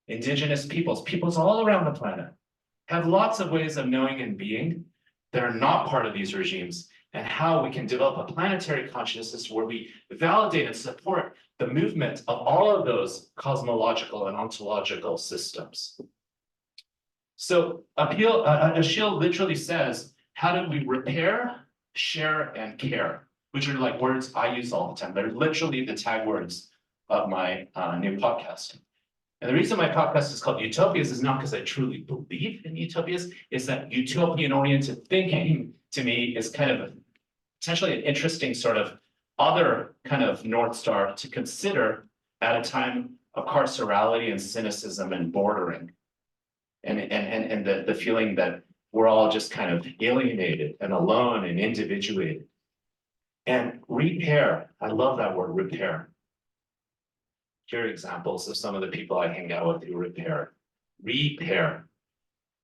Indigenous peoples all around the planet have lots of ways of knowing and being that are not part of these regimes, and how we can develop a planetary consciousness where we validate and support the movement of all of those cosmological and ontological systems. So Achille literally says, how do we repair, share, and care? Which are like words I use all the time. They're literally the tag words of my new podcast. And the reason my podcast is called Utopias is not because I truly believe in utopias, it's that utopian-oriented thinking to me is kind of potentially an interesting sort of other kind of North Star to consider at a time of carcerality and cynicism and bordering. And the feeling that we're all just kind of alienated and alone and individuated. And repair, I love that word, repair. Here are examples of some of the people I hang out with who repair. Repair.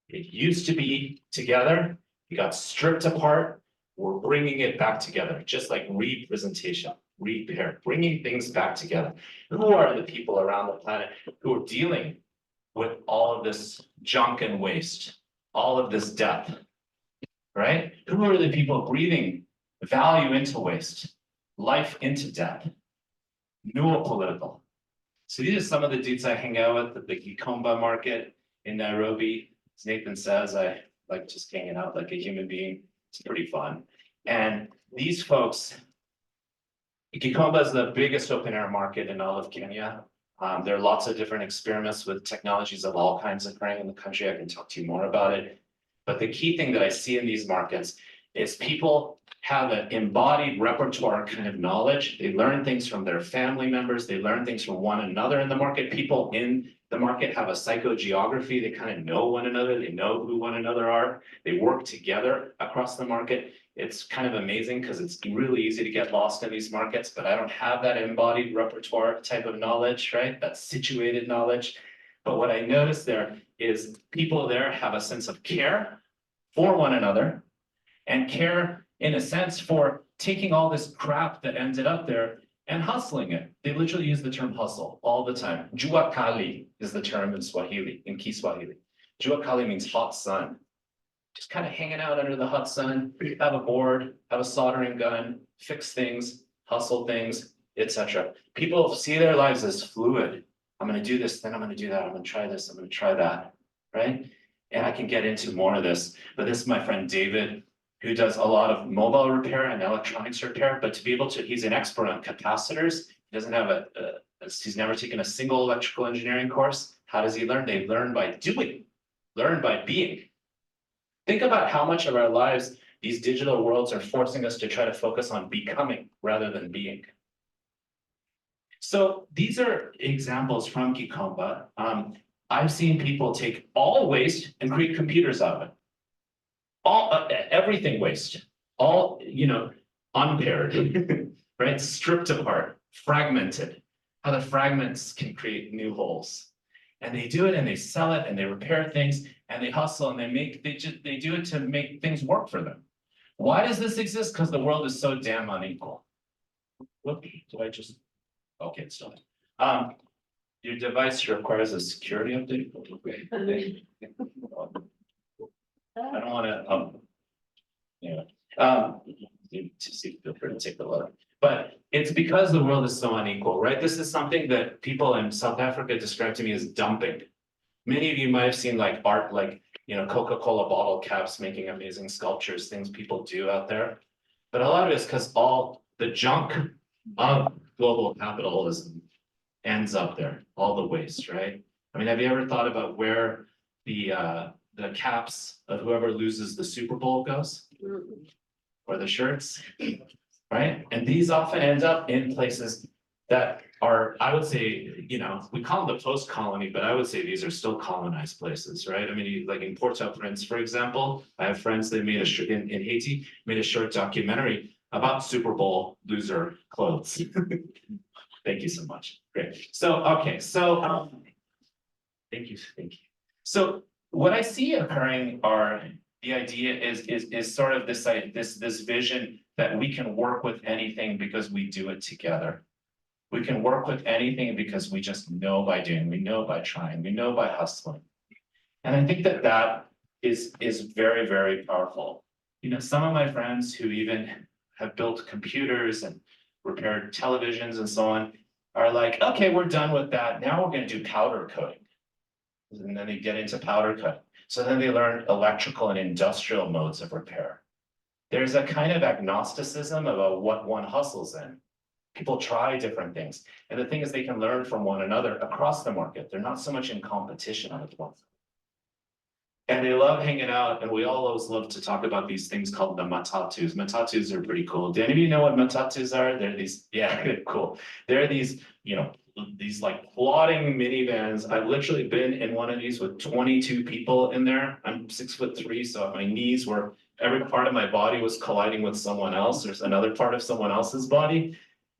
It used to be together, it got stripped apart, we're bringing it back together, just like representation, repair, bringing things back together. Who are the people around the planet who are dealing with all of this junk and waste, all of this death, right? Who are the people breathing value into waste, life into death, Neopolitical. So these are some of the dudes I hang out with at the Gikomba market in Nairobi. As Nathan says, I like just hanging out like a human being. It's pretty fun. And these folks, Gikomba is the biggest open air market in all of Kenya. There are lots of different experiments with technologies of all kinds occurring in the country. I can talk to you more about it. But the key thing that I see in these markets is people have an embodied repertoire kind of knowledge. They learn things from their family members. They learn things from one another in the market. People in the market have a psychogeography. They kind of know one another. They know who one another are. They work together across the market. It's kind of amazing because it's really easy to get lost in these markets, but I don't have that embodied repertoire type of knowledge, right? That situated knowledge. But what I noticed there is people there have a sense of care for one another and care in a sense for taking all this crap that ended up there and hustling it. They literally use the term hustle all the time. Jua kali is the term in Swahili, in Kiswahili. Jua kali means hot sun. Just kind of hanging out under the hot sun, have a board, have a soldering gun, fix things, hustle things, etc. People see their lives as fluid. I'm going to do this, then I'm going to do that. I'm going to try this, I'm going to try that, right? And I can get into more of this, but this is my friend David, who does a lot of mobile repair and electronics repair, but to be able to, he's an expert on capacitors. He doesn't have he's never taken a single electrical engineering course. How does he learn? They learn by doing, learn by being. Think about how much of our lives these digital worlds are forcing us to try to focus on becoming rather than being. So these are examples from Kikomba. I've seen people take all waste and create computers out of it. All everything waste, all unpaired, right? Stripped apart, fragmented. How the fragments can create new holes, and they do it, and they sell it, and they repair things, and they hustle, and they do it to make things work for them. Why does this exist? Because the world is so damn unequal. Whoop, do I just? Okay, it's still there. Your device requires a security update. I don't want to, feel free to take a look. But it's because the world is so unequal, right? This is something that people in South Africa describe to me as dumping. Many of you might have seen like art, like, Coca-Cola bottle caps making amazing sculptures, things people do out there. But a lot of it is because all the junk of global capitalism ends up there, all the waste, right? I mean, have you ever thought about where the caps of whoever loses the Super Bowl goes? Or the shirts, right? And these often end up in places that are, I would say, we call them the post-colony, but I would say these are still colonized places, right? I mean, like in Port-au-Prince, for example, I have friends that made in Haiti, made a short documentary about Super Bowl loser clothes. Thank you so much. Great. So, okay, so thank you. So what I see occurring are the idea is sort of this vision that we can work with anything because we do it together. We can work with anything because we just know by doing, we know by trying, we know by hustling. And I think that is very, very powerful. Some of my friends who even have built computers and repaired televisions and so on are like, okay, we're done with that. Now we're going to do powder coating. And then they get into powder coating. So then they learn electrical and industrial modes of repair. There's a kind of agnosticism about what one hustles in. People try different things. And the thing is, they can learn from one another across the market. They're not so much in competition with one. And they love hanging out, and we all always love to talk about these things called the matatus. Matatus are pretty cool. Do any of you know what matatus are? They're these, yeah, cool. They're these, these like plodding minivans. I've literally been in one of these with 22 people in there. I'm 6'3", so my knees were, every part of my body was colliding with someone else. There's another part of someone else's body.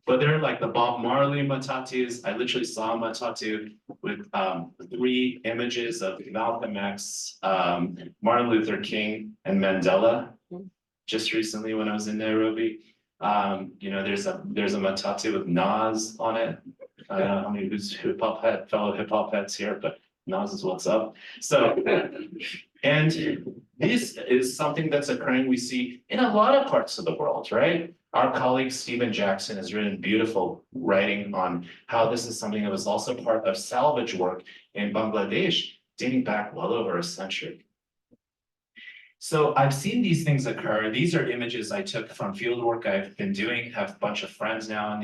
But they're like the Bob Marley matatus. I literally saw a matatu with 3 images of Malcolm X, Martin Luther King, and Mandela. Just recently when I was in Nairobi, there's a matatu with Nas on it. I don't know how many fellow hip hop heads here, but Nas is what's up. So, and this is something that's occurring we see in a lot of parts of the world, right? Our colleague Stephen Jackson has written beautiful writing on how this is something that was also part of salvage work in Bangladesh, dating back well over a century. So I've seen these things occur. These are images I took from field work I've been doing. Have a bunch of friends now in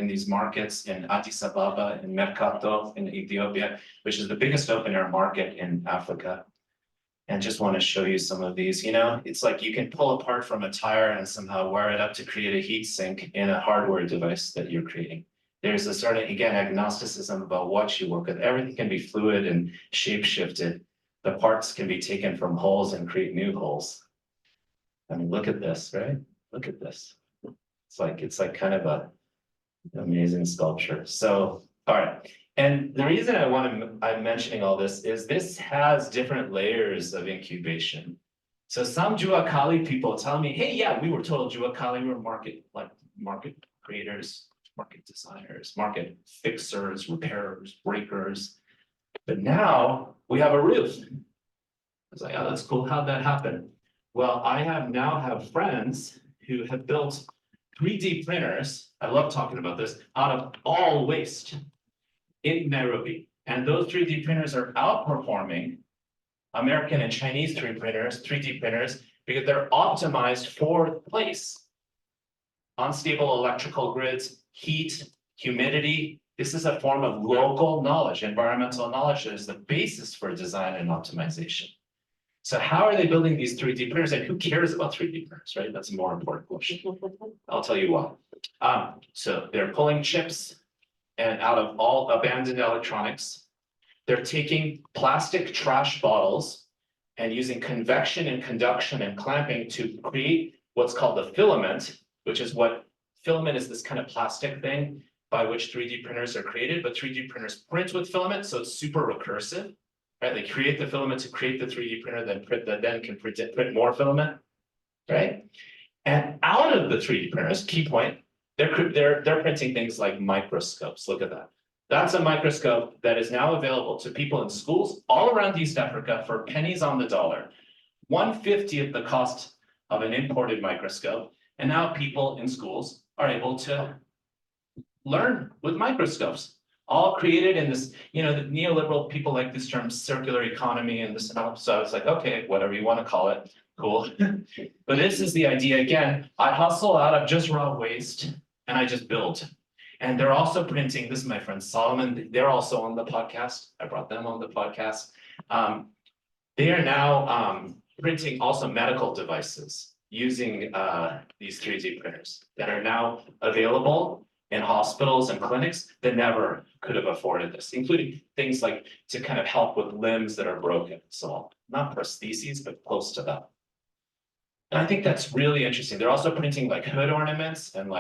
these markets in Addis Ababa, in Mercato, in Ethiopia, which is the biggest open air market in Africa. And just want to show you some of these. It's like you can pull apart from a tire and somehow wire it up to create a heat sink in a hardware device that you're creating. There's a sort of, again, agnosticism about what you work with. Everything can be fluid and shape-shifted. The parts can be taken from holes and create new holes. I mean, look at this, right? Look at this. It's like kind of a amazing sculpture. So, all right. And the reason I'm mentioning all this has different layers of incubation. So some Juakali people tell me, hey, yeah, we were told Juakali were market creators, market designers, market fixers, repairers, breakers. But now we have a roof. I was like, oh, that's cool. How'd that happen? Well, I now have friends who have built 3D printers. I love talking about this, out of all waste in Nairobi. And those 3D printers are outperforming American and Chinese 3D printers, because they're optimized for place. Unstable electrical grids, heat, humidity. This is a form of local knowledge, environmental knowledge that is the basis for design and optimization. So how are they building these 3D printers, and who cares about 3D printers, right? That's a more important question. I'll tell you why. So they're pulling chips and out of all abandoned electronics. They're taking plastic trash bottles and using convection and conduction and clamping to create what's called the filament, which is filament is this kind of plastic thing by which 3D printers are created, but 3D printers print with filament, so it's super recursive, right? They create the filament to create the 3D printer, then can print more filament, right? And out of the 3D printers, key point, they're printing things like microscopes. Look at that. That's a microscope that is now available to people in schools all around East Africa for pennies on the dollar. 1/50 of the cost of an imported microscope. And now people in schools are able to learn with microscopes, all created in this, the neoliberal people like this term circular economy and this and all. So I was like, okay, whatever you want to call it, cool. But this is the idea again. I hustle out of just raw waste and I just build. And they're also printing, this is my friend Solomon, they're also on the podcast. I brought them on the podcast. They are now printing also medical devices using these 3D printers that are now available in hospitals and clinics that never could have afforded this, including things like to kind of help with limbs that are broken. So not prostheses, but close to that. And I think that's really interesting. They're also printing like hood ornaments and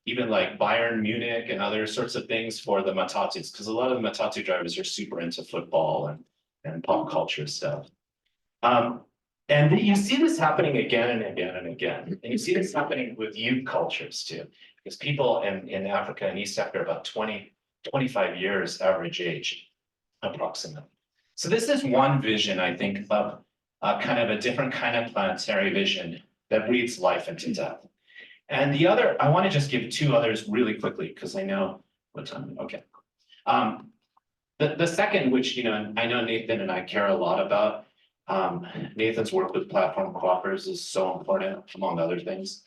even like Bayern Munich and other sorts of things for the matatus, because a lot of the matatu drivers are super into football and pop culture stuff. And you see this happening again and again and again. And you see this happening with youth cultures too, because people in Africa and East Africa are about 25 years average age, approximately. So this is one vision, I think, of kind of a different kind of planetary vision that breathes life into death. And the other, I want to just give two others really quickly, because I know what time, okay. The second, which, I know Nathan and I care a lot about, Nathan's work with platform cooperatives is so important, among other things.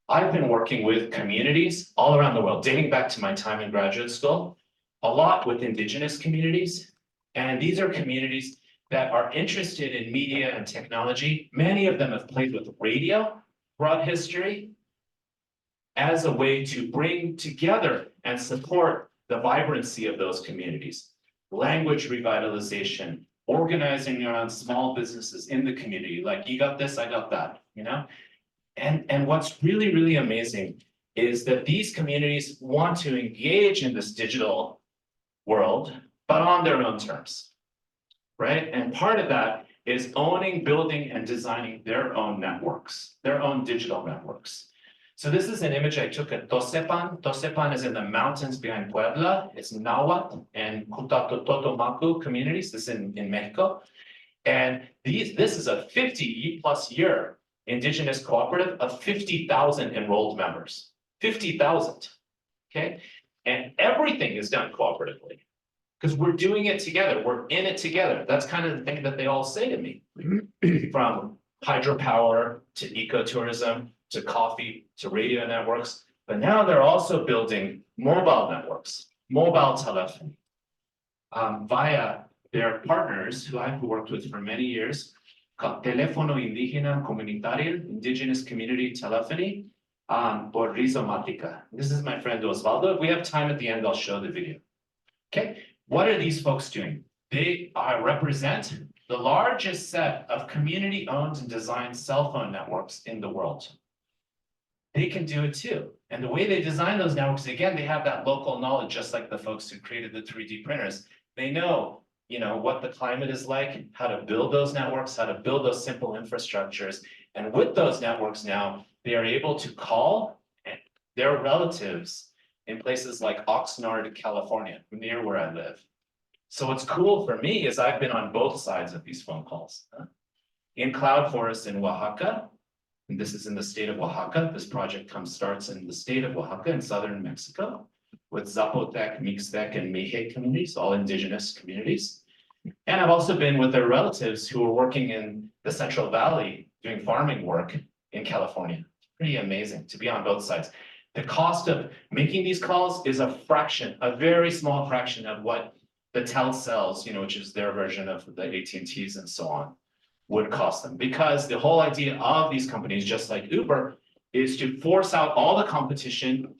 I've been working with communities all around the world, dating back to my time in graduate school, a lot with indigenous communities. And these are communities that are interested in media and technology. Many of them have played with radio throughout history as a way to bring together and support the vibrancy of those communities. Language revitalization, organizing around small businesses in the community, like you got this, I got that, And what's really, really amazing is that these communities want to engage in this digital world, but on their own terms, right? And part of that is owning, building, and designing their own networks, their own digital networks. So this is an image I took at Tosepan. Tosepan is in the mountains behind Puebla. It's Nahuatl and Cutatotomacu communities. This is in Mexico. And this is a 50+ year indigenous cooperative of 50,000 enrolled members. 50,000, okay? And everything is done cooperatively because we're doing it together. We're in it together. That's kind of the thing that they all say to me, from hydropower to ecotourism, to coffee, to radio networks, but now they're also building mobile networks, mobile telephony, via their partners who I've worked with for many years, called Teléfono Indígena Comunitario, Indigenous Community Telephony, or Rizomática. This is my friend Osvaldo. If we have time at the end, I'll show the video. Okay, what are these folks doing? They represent the largest set of community-owned and designed cell phone networks in the world. they can do it too. And the way they design those networks, again, they have that local knowledge, just like the folks who created the 3D printers. They know, what the climate is like, how to build those networks, how to build those simple infrastructures. And with those networks now, they are able to call their relatives in places like Oxnard, California, near where I live. So what's cool for me is I've been on both sides of these phone calls. In cloud forest in Oaxaca, and this is in the state of Oaxaca. This project starts in the state of Oaxaca in southern Mexico with Zapotec, Mixtec, and Meje communities, all indigenous communities. And I've also been with their relatives who are working in the Central Valley doing farming work in California. Pretty amazing to be on both sides. The cost of making these calls is a fraction, a very small fraction of what the Telcels, which is their version of the AT&Ts and so on, would cost them. Because the whole idea of these companies, just like Uber, is to force out all the competition,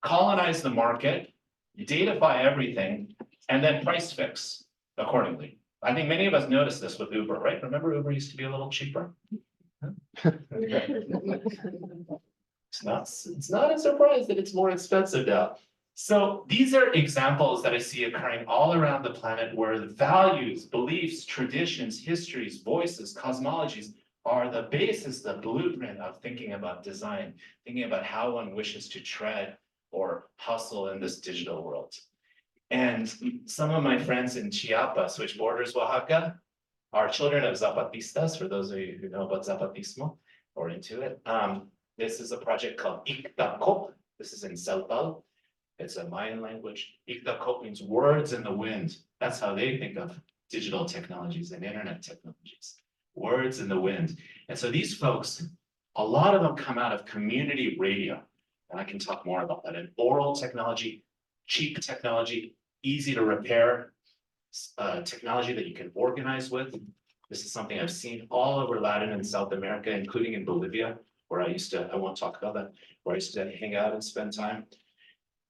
colonize the market, datafy everything, and then price fix accordingly. I think many of us noticed this with Uber, right? Remember Uber used to be a little cheaper? It's not a surprise that it's more expensive now. So these are examples that I see occurring all around the planet where the values, beliefs, traditions, histories, voices, cosmologies are the basis, the blueprint of thinking about design, thinking about how one wishes to tread or hustle in this digital world. And some of my friends in Chiapas, which borders Oaxaca, are children of Zapatistas, for those of you who know about Zapatismo or into it. This is a project called Ictacop. This is in Celtal. It's a Mayan language. Ictacop means words in the wind. That's how they think of digital technologies and internet technologies. Words in the wind. And so these folks, a lot of them come out of community radio. And I can talk more about that. An oral technology, cheap technology, easy to repair, technology that you can organize with. This is something I've seen all over Latin and South America, including in Bolivia, where I won't talk about that, where I used to hang out and spend time.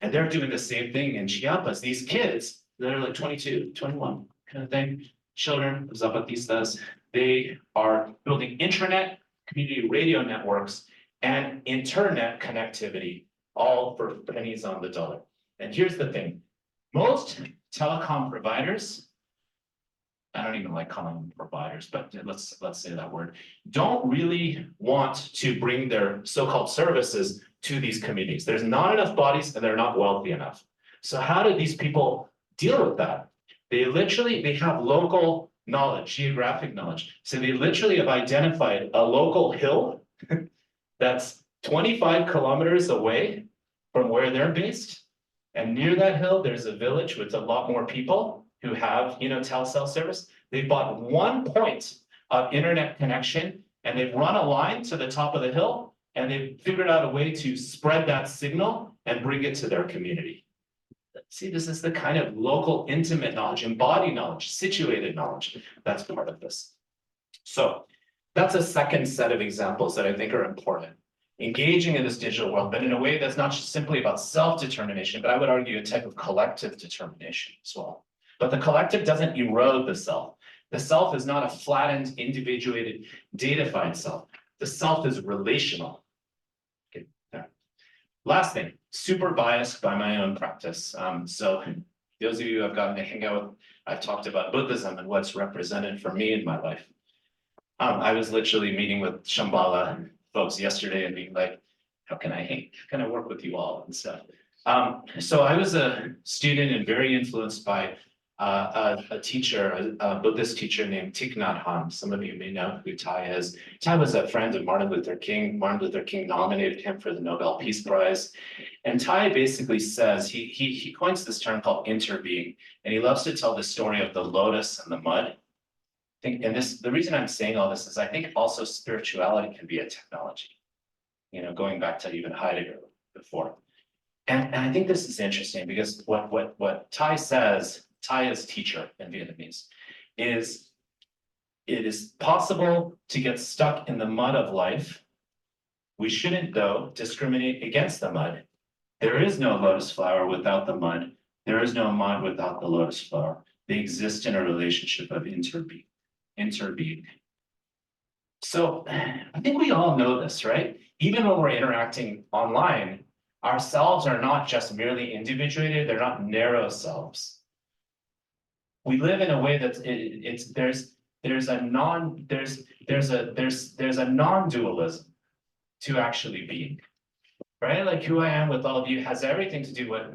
And they're doing the same thing in Chiapas. These kids, they're like 22, 21 kind of thing, children of Zapatistas, they are building intranet, community radio networks, and internet connectivity, all for pennies on the dollar. And here's the thing, most telecom providers, I don't even like calling them providers, but let's say that word, don't really want to bring their so-called services to these communities. There's not enough bodies and they're not wealthy enough. So how do these people deal with that? They have local knowledge, geographic knowledge. So they literally have identified a local hill that's 25 kilometers away from where they're based. And near that hill, there's a village with a lot more people who have, Telcel service. They've bought 1 point of internet connection and they've run a line to the top of the hill and they've figured out a way to spread that signal and bring it to their community. See, this is the kind of local intimate knowledge, embodied knowledge, situated knowledge that's part of this. So that's a second set of examples that I think are important. Engaging in this digital world, but in a way that's not just simply about self-determination, but I would argue a type of collective determination as well. But the collective doesn't erode the self. The self is not a flattened, individuated, datafied self. The self is relational. Okay, there. Last thing, super biased by my own practice. So those of you I've gotten to hang out with, I've talked about Buddhism and what's represented for me in my life. I was literally meeting with Shambhala folks yesterday and being like, how can I work with you all and stuff. So I was a student and very influenced by a teacher, a Buddhist teacher named Thich Nhat Hanh. Some of you may know who Thai is. Thai was a friend of Martin Luther King. Martin Luther King nominated him for the Nobel Peace Prize. And Thai basically says, he coins this term called interbeing. And he loves to tell the story of the lotus and the mud. The reason I'm saying all this is I think also spirituality can be a technology, going back to even Heidegger before. And I think this is interesting because what Thai says, Thai is teacher in Vietnamese, is it is possible to get stuck in the mud of life. We shouldn't, though, discriminate against the mud. There is no lotus flower without the mud. There is no mud without the lotus flower. They exist in a relationship of interbeing. So I think we all know this, right? even when we're interacting online, our selves are not just merely individuated, they're not narrow selves. We live in a way that there's a non-dualism to actually being, right? Like who I am with all of you has everything to do with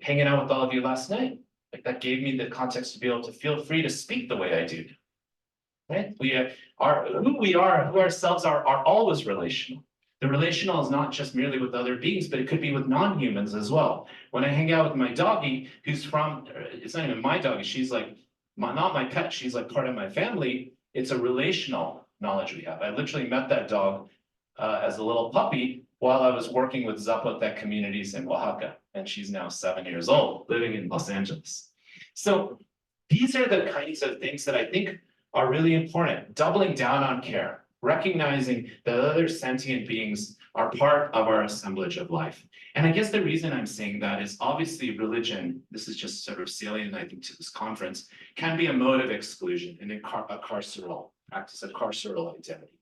hanging out with all of you last night. Like that gave me the context to be able to feel free to speak the way I do. Right? Who ourselves are always relational. The relational is not just merely with other beings, but it could be with non-humans as well. When I hang out with my doggy, it's not even my doggy, she's like, not my pet, she's like part of my family. It's a relational knowledge we have. I literally met that dog as a little puppy while I was working with Zapotec communities in Oaxaca, and she's now 7 years old, living in Los Angeles. So these are the kinds of things that I think are really important. Doubling down on care, recognizing that other sentient beings are part of our assemblage of life. And I guess the reason I'm saying that is obviously religion, this is just sort of salient, I think, to this conference, can be a mode of exclusion and a carceral practice, a carceral identity.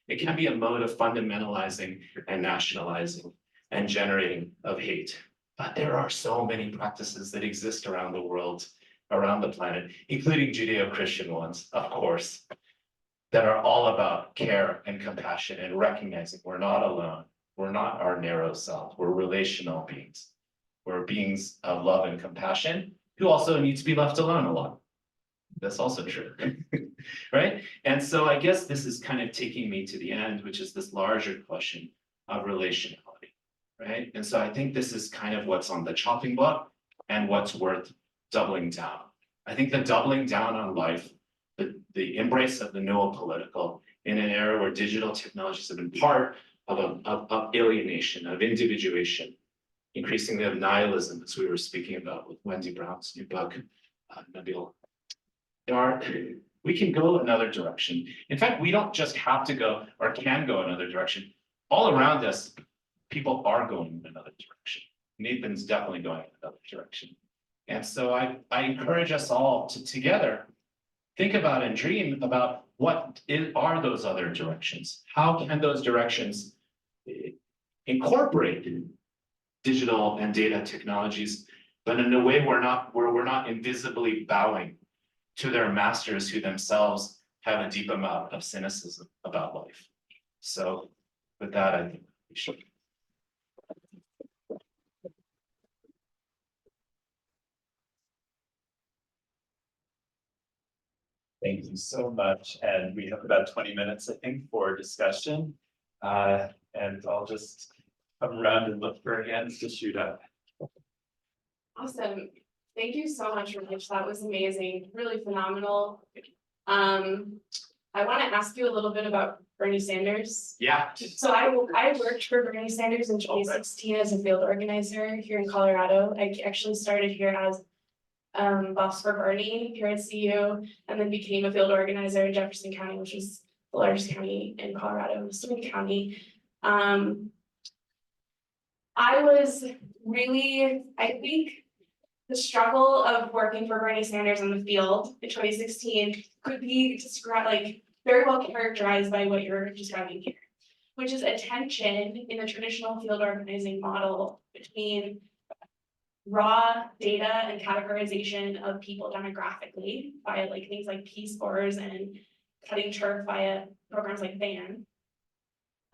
It can be a mode of fundamentalizing and nationalizing and generating of hate. But there are so many practices that exist around the world, around the planet, including Judeo-Christian ones, of course, that are all about care and compassion and recognizing we're not alone. We're not our narrow self. We're relational beings. We're beings of love and compassion who also need to be left alone a lot. That's also true, right? And so I guess this is kind of taking me to the end, which is this larger question of relationality, right? And so I think this is kind of what's on the chopping block and what's worth doubling down. I think the doubling down on life, the embrace of the neopolitical in an era where digital technologies have been part of alienation, of individuation, increasingly of nihilism, as we were speaking about with Wendy Brown's new book, Nabil. We can go another direction. In fact, we don't just have to go or can go another direction. All around us, people are going in another direction. Nathan's definitely going in another direction. And so I encourage us all to together think about and dream about what are those other directions? How can those directions incorporate digital and data technologies, but in a way where we're not invisibly bowing to their masters who themselves have a deep amount of cynicism about life. So with that, I think we should. Thank you so much. And we have about 20 minutes, I think, for discussion. And I'll just come around and look for hands to shoot up. Awesome. Thank you so much, Ramesh. That was amazing. Really phenomenal. I want to ask you a little bit about Bernie Sanders. Yeah. So I worked for Bernie Sanders in 2016 as a field organizer here in Colorado. I actually started here as boss for Bernie here at CU, and then became a field organizer in Jefferson County, which is the largest county in Colorado, Swing County. I was really, I think the struggle of working for Bernie Sanders in the field in 2016 could be described, like, very well characterized by what you're describing here, which is a tension in the traditional field organizing model between raw data and categorization of people demographically via like things like P-scores and cutting turf via programs like VAN.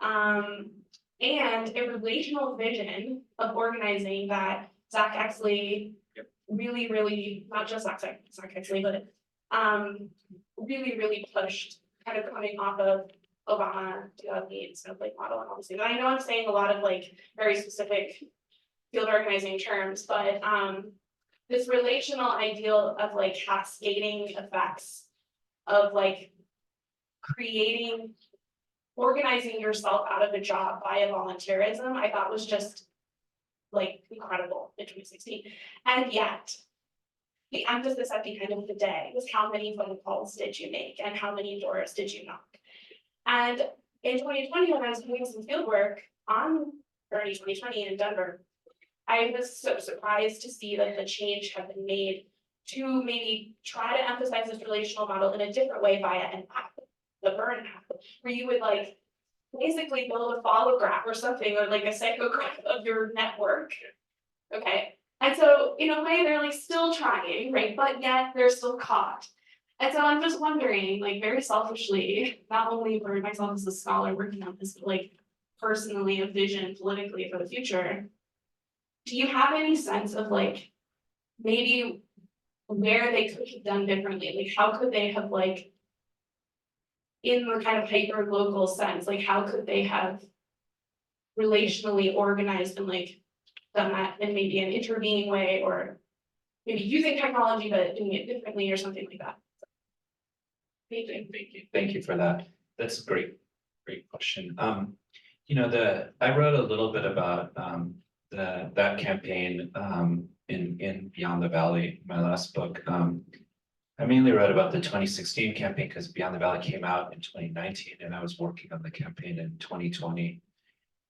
And a relational vision of organizing that Zach Exley really, not just Zach Exley, but really pushed, kind of coming off of Obama 2008 snowflake model and all these things. I know I'm saying a lot of like very specific field organizing terms, but this relational ideal of like cascading effects of like organizing yourself out of a job via volunteerism, I thought was just like incredible in 2016. And yet, the emphasis at the end of the day was how many phone calls did you make and how many doors did you knock? And in 2020, when I was doing some field work on Bernie 2020 in Denver, I was so surprised to see that the change had been made to maybe try to emphasize this relational model in a different way via an app, the Burn app, where you would like basically build a photograph or something, or like a psychograph of your network. Okay, and so in a way, they're like still trying, right, but yet they're still caught. And so I'm just wondering, like very selfishly, not only for myself as a scholar working on this, but like personally a vision politically for the future. Do you have any sense of like maybe where they could have done differently? Like how could they have like in the kind of hyper local sense, like how could they have relationally organized and like done that in maybe an intervening way, or maybe using technology but doing it differently or something like that? Thank you for that. That's a great question. You know, I wrote a little bit about that campaign in Beyond the Valley, my last book. I mainly wrote about the 2016 campaign because Beyond the Valley came out in 2019 and I was working on the campaign in 2020.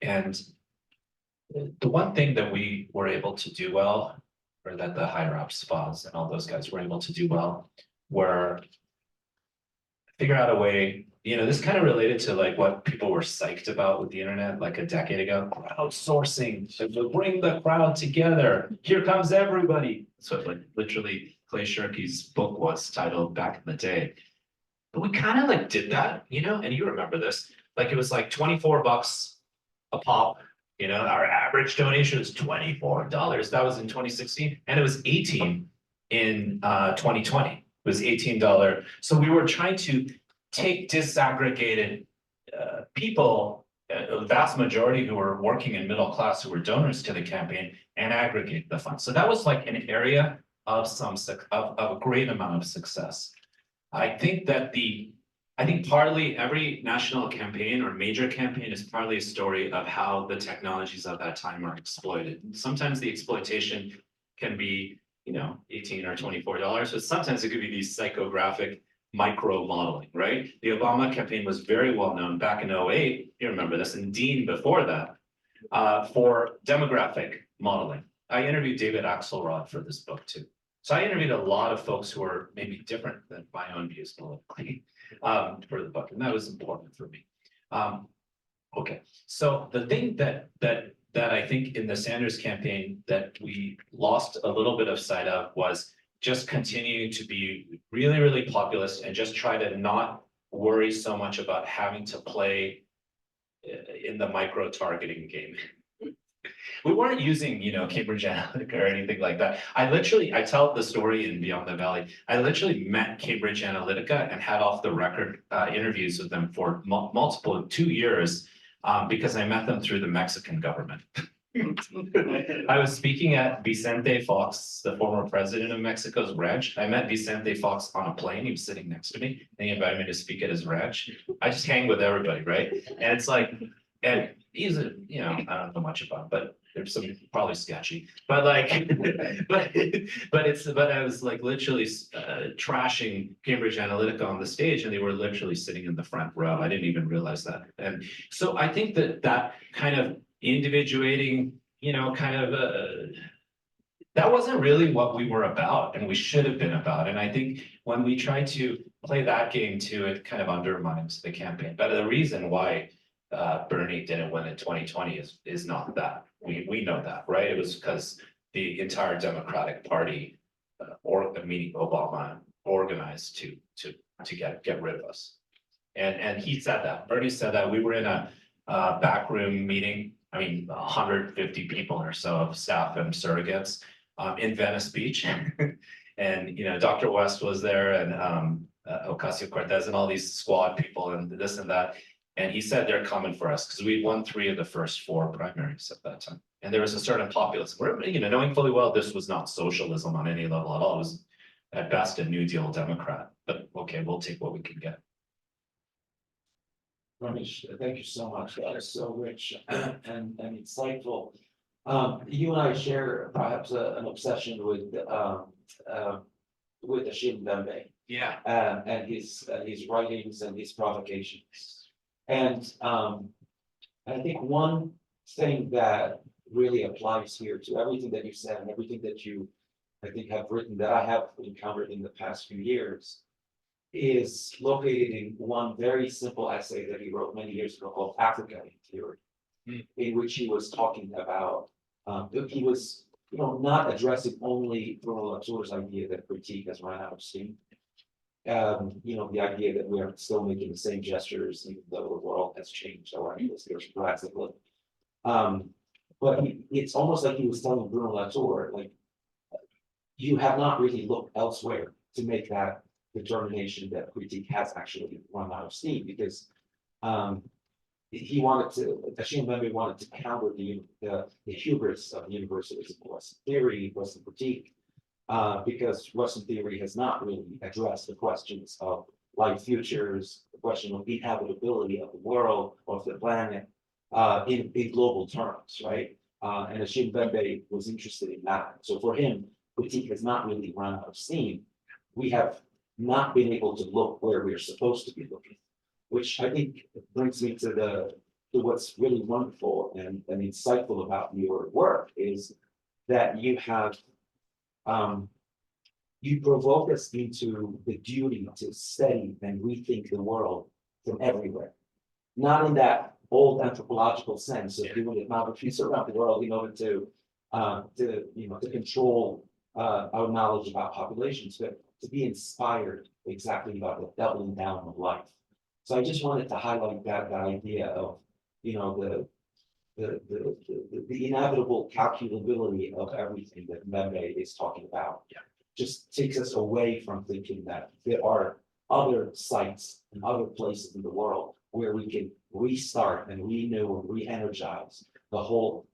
And the one thing that we were able to do well, or that the higher ups, FOS and all those guys were able to do well, were figure out a way, you know, this kind of related to like what people were psyched about with the internet like a decade ago. Crowdsourcing, so bring the crowd together. Here comes everybody. So like literally Clay Shirky's book was titled back in the day. But we kind of like did that, you know, and you remember this, like it was like $24 a pop. You know, our average donation was $24. That was in 2016, and it was 18 in 2020. It was $18. So we were trying to take disaggregated people, a vast majority who were working in middle class, who were donors to the campaign, and aggregate the funds. So that was like an area of a great amount of success. I think partly every national campaign or major campaign is partly a story of how the technologies of that time are exploited. Sometimes the exploitation can be, you know, $18 or $24, but sometimes it could be these psychographic micro modeling, right? The Obama campaign was very well known back in 2008, you remember this, and Dean before that, for demographic modeling. I interviewed David Axelrod for this book too. So I interviewed a lot of folks who are maybe different than my own views politically for the book, and that was important for me. Okay, so the thing that I think in the Sanders campaign that we lost a little bit of sight of was just continue to be really, really populist and just try to not worry so much about having to play in the micro targeting game. We weren't using, you know, Cambridge Analytica or anything like that. I tell the story in Beyond the Valley. I literally met Cambridge Analytica and had off the record interviews with them for multiple 2 years because I met them through the Mexican government. I was speaking at Vicente Fox, the former president of Mexico's ranch. I met Vicente Fox on a plane. He was sitting next to me and he invited me to speak at his ranch. I just hang with everybody, right? And it's like, and he's a, you know, I don't know much about him, but there's some probably sketchy, but like, but I was like literally trashing Cambridge Analytica on the stage and they were literally sitting in the front row. I didn't even realize that. And so I think that kind of individuating, you know, kind of that wasn't really what we were about and we should have been about. And I think when we try to play that game too, it kind of undermines the campaign. But the reason why Bernie didn't win in 2020 is not that. We know that, right? It was because the entire Democratic Party meaning Obama organized to get rid of us. And he said that. Bernie said that. We were in a backroom meeting. I mean, 150 people or so of staff and surrogates in Venice Beach. And you know, Dr. West was there and Ocasio-Cortez and all these squad people and this and that. And he said they're coming for us because we won 3 of the first 4 primaries at that time. And there was a certain populism. We're, you know, knowing fully well this was not socialism on any level at all. It was at best a New Deal Democrat. But okay, we'll take what we can get. Ramesh, thank you so much. That is so rich and insightful. You and I share perhaps an obsession with Ashim Dembe. Yeah. And his writings and his provocations. And I think one thing that really applies here to everything that you said and everything that you, I think, have written that I have encountered in the past few years is located in one very simple essay that he wrote many years ago called Africa in Theory, in which he was talking about, he was, not addressing only Bruno Latour's idea that critique has run out of steam. The idea that we are still making the same gestures, even though the world has changed our atmosphere drastically. But it's almost like he was telling Bruno Latour, like, you have not really looked elsewhere to make that determination that critique has actually run out of steam, because Achille Mbembe wanted to counter the hubris of universalism, Western theory, Western critique, because Western theory has not really addressed the questions of life futures, the question of inhabitability of the world, of the planet, in global terms, right? And Achille Mbembe was interested in that. So for him, critique has not really run out of steam. We have not been able to look where we're supposed to be looking, which I think brings me to what's really wonderful and insightful about your work is that you have, you provoke us into the duty to study and rethink the world from everywhere. Not in that old anthropological sense of doing ethnographies around the world in order to control our knowledge about populations, but to be inspired exactly about the doubling down of life. So I just wanted to highlight that idea of, the inevitable calculability of everything that Mbembe is talking about. Yeah. Just takes us away from thinking that there are other sites and other places in the world where we can restart and renew and re-energize the whole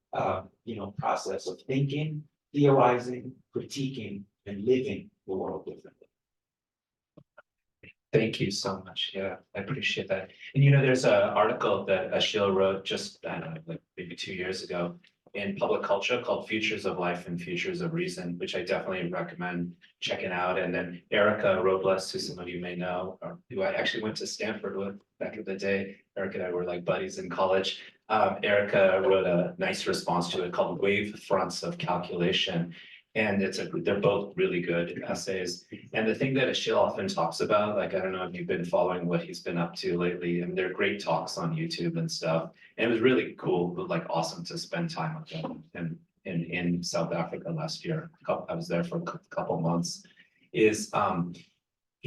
process of thinking, theorizing, critiquing, and living the world differently. Thank you so much. Yeah, I appreciate that. And there's an article that Achille wrote just, I don't know, like maybe 2 years ago in Public Culture called Futures of Life and Futures of Reason, which I definitely recommend checking out. And then Erica Robles, who some of you may know, or who I actually went to Stanford with back in the day. Erica and I were like buddies in college. Erica wrote a nice response to it called Wave Fronts of Calculation. And they're both really good essays. And the thing that Achille often talks about, like, I don't know if you've been following what he's been up to lately, and they're great talks on YouTube and stuff. And it was really cool, but like awesome to spend time with him in South Africa last year. I was there for a couple months. He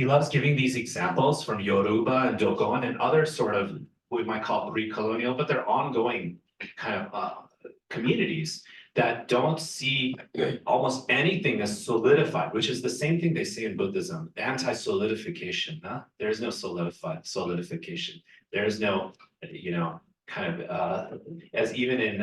loves giving these examples from Yoruba and Dogon and other sort of what we might call pre-colonial, but they're ongoing kind of communities that don't see almost anything as solidified, which is the same thing they say in Buddhism, anti-solidification. Huh? There is no solidification. There is no, kind of, as even in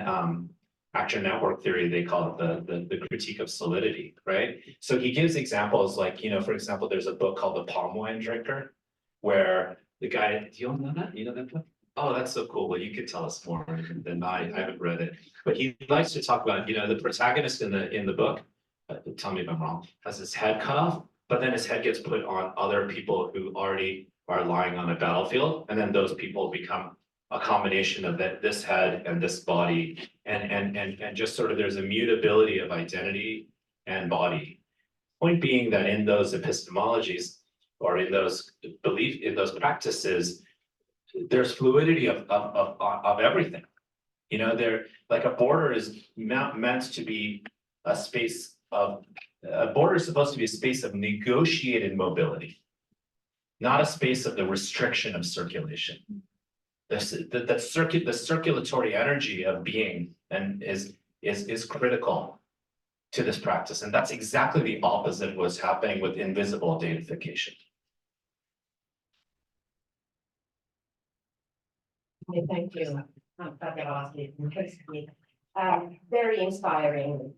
actor network theory, they call it the critique of solidity, right? So he gives examples like, for example, there's a book called The Palm Wine Drinker, where the guy, do you know that? You know that book? Oh, that's so cool. Well, you could tell us more than I haven't read it. But he likes to talk about, the protagonist in the book, tell me if I'm wrong, has his head cut off, but then his head gets put on other people who already are lying on a battlefield. And then those people become a combination of this head and this body. And just sort of there's a mutability of identity and body. Point being that in those epistemologies or in those practices, there's fluidity of everything. They're like a border is meant to be a space of, a border is supposed to be a space of negotiated mobility, not a space of the restriction of circulation. The circulatory energy of being and is critical to this practice. And that's exactly the opposite of what's happening with invisible deification. Thank you. Very inspiring.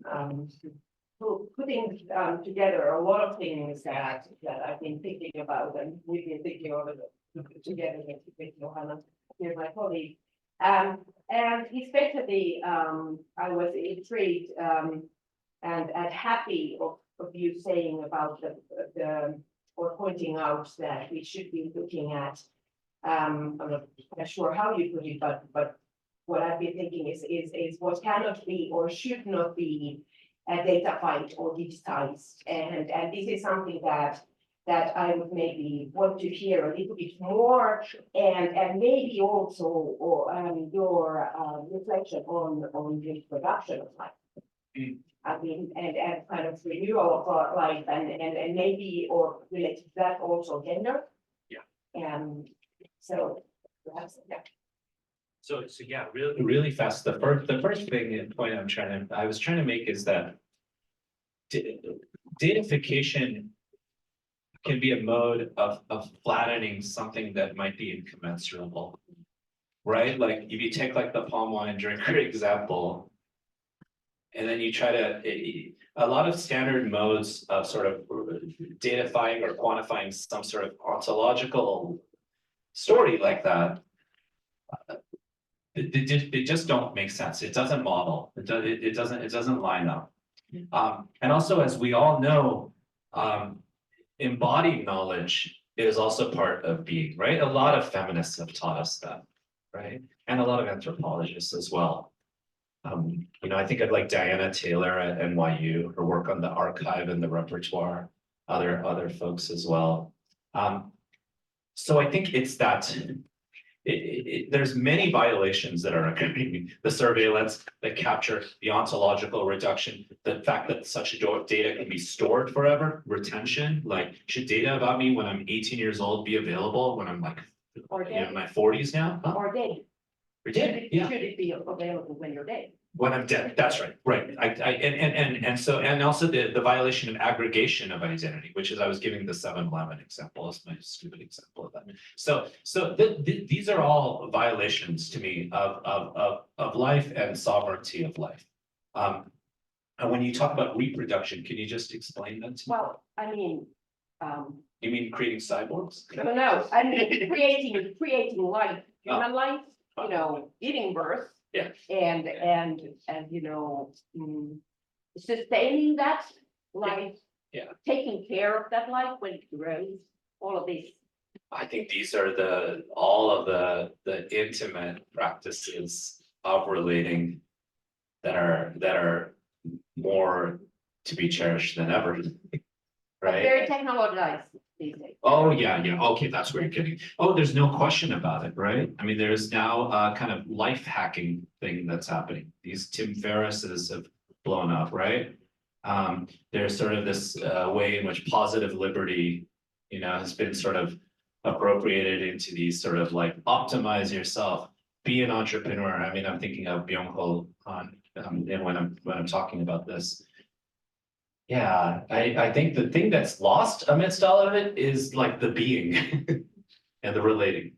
Putting together a lot of things that I've been thinking about, and we've been thinking over together with Johanna, here my colleague. And especially, I was intrigued and happy of you saying about or pointing out that we should be looking at. I'm not sure how you put it, but what I've been thinking is what cannot be or should not be datafied or digitized, and this is something that that I would maybe want to hear a little bit more, and maybe also, or, your, reflection on the production of life. Mm. I mean, and kind of renewal of our life, and maybe, or related to that also gender. Yeah. And so, perhaps, yeah. So yeah, really fast. The first thing and point I was trying to make is that datafication can be a mode of flattening something that might be incommensurable. Right? Like if you take like the palm wine drinker example, and then you try to, a lot of standard modes of sort of datafying or quantifying some sort of ontological story like that. They just don't make sense. It doesn't model. It doesn't line up. And also, as we all know, embodied knowledge is also part of being, right? A lot of feminists have taught us that, right? And a lot of anthropologists as well. You know, I think I'd like Diana Taylor at NYU, her work on the archive and the repertoire, other folks as well. So I think it's that there's many violations that are occurring. The surveillance, the capture, the ontological reduction, the fact that such data can be stored forever, retention, like should data about me when I'm 18 years old be available when I'm like, Or you know, in dead, my 40s now? Huh? or dead. Or dead, yeah. Should it be available when you're dead? When I'm dead, that's right, right. And also the violation of aggregation of identity, which is I was giving the 7-Eleven example as my stupid example of that. So these are all violations to me of life and sovereignty of life. And when you talk about reproduction, can you just explain that to me? Well, I mean, You mean creating cyborgs? no, I mean, creating life, human life, you know, giving birth. Yeah. And you know, sustaining that life. Yeah. Taking care of that life when it grows, all of these. I think these are all of the intimate practices of relating that are more to be cherished than ever. Right? Very technologized these days. Oh, yeah, okay, that's where you're getting. Oh, there's no question about it, right? I mean, there's now a kind of life hacking thing that's happening. These Tim Ferrisses have blown up, right? There's sort of this way in which positive liberty, you know, has been sort of appropriated into these sort of like optimize yourself, be an entrepreneur. I mean, I'm thinking of Byung-Ho Han, and when I'm talking about this. Yeah, I think the thing that's lost amidst all of it is like the being and the relating.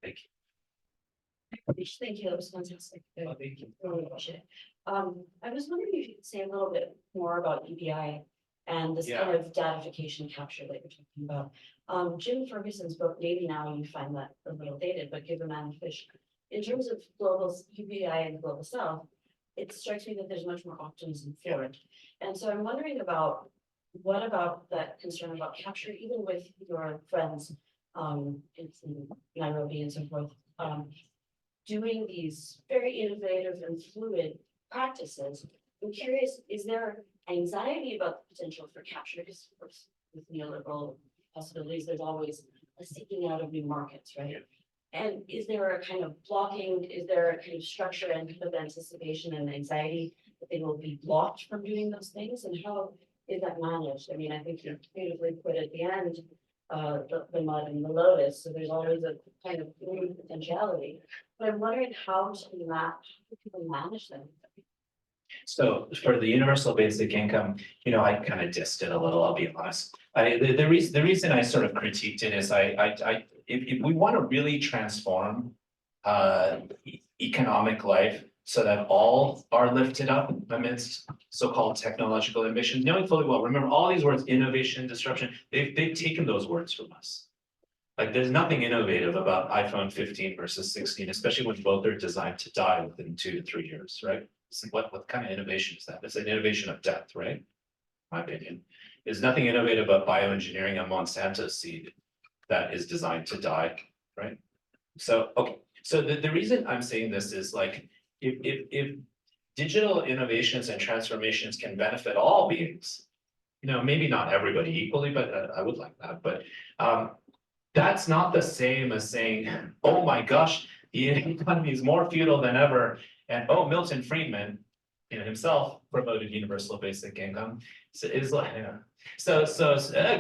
Thank you. Thank you, that was fantastic. Oh, thank you. Really appreciate it. I was wondering if you could say a little bit more about EBI and this kind of datification capture that you're talking about. Jim Ferguson's book, maybe now you find that a little dated, but Give a Man a Fish. In terms of global EBI and the global south, it strikes me that there's much more optimism for it. And so I'm wondering about what about that concern about capture, even with your friends in Nairobi and so forth, doing these very innovative and fluid practices. I'm curious, is there anxiety about the potential for capture? Because of course, with neoliberal possibilities, there's always a seeking out of new markets, right? And is there a kind of blocking, is there a kind of structure and kind of anticipation and anxiety that they will be blocked from doing those things? And how is that managed? I mean, I think you beautifully put at the end, the mud and the lotus, so there's always a kind of potentiality. But I'm wondering how people manage them. So for the universal basic income, you know, I kind of dissed it a little, I'll be honest. The reason I sort of critiqued it is if we want to really transform economic life so that all are lifted up amidst so-called technological ambitions, knowing fully well, remember all these words, innovation, disruption, they've taken those words from us. Like there's nothing innovative about iPhone 15 versus 16, especially when both are designed to die within 2 to 3 years, right? So what kind of innovation is that? It's an innovation of death, right? My opinion. There's nothing innovative about bioengineering a Monsanto seed that is designed to die, right? So, okay. So the reason I'm saying this is like, if digital innovations and transformations can benefit all beings, maybe not everybody equally, but I would like that, but that's not the same as saying, oh my gosh, the economy is more feudal than ever. And oh, Milton Friedman, himself promoted universal basic income. So it's like,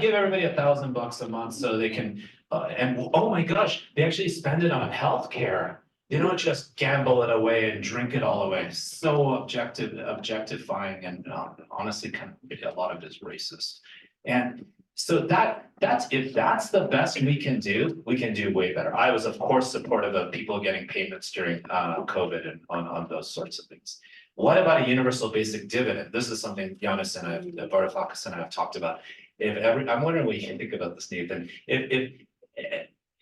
give everybody $1,000 a month so they can, and oh my gosh, they actually spend it on healthcare. They don't just gamble it away and drink it all away. So objectifying, and honestly, a lot of it is racist. And so that's if that's the best we can do way better. I was, of course, supportive of people getting payments during COVID and on those sorts of things. What about a universal basic dividend? This is something Giannis and I, Varoufakis and I have talked about. I'm wondering what you think about this, Nathan.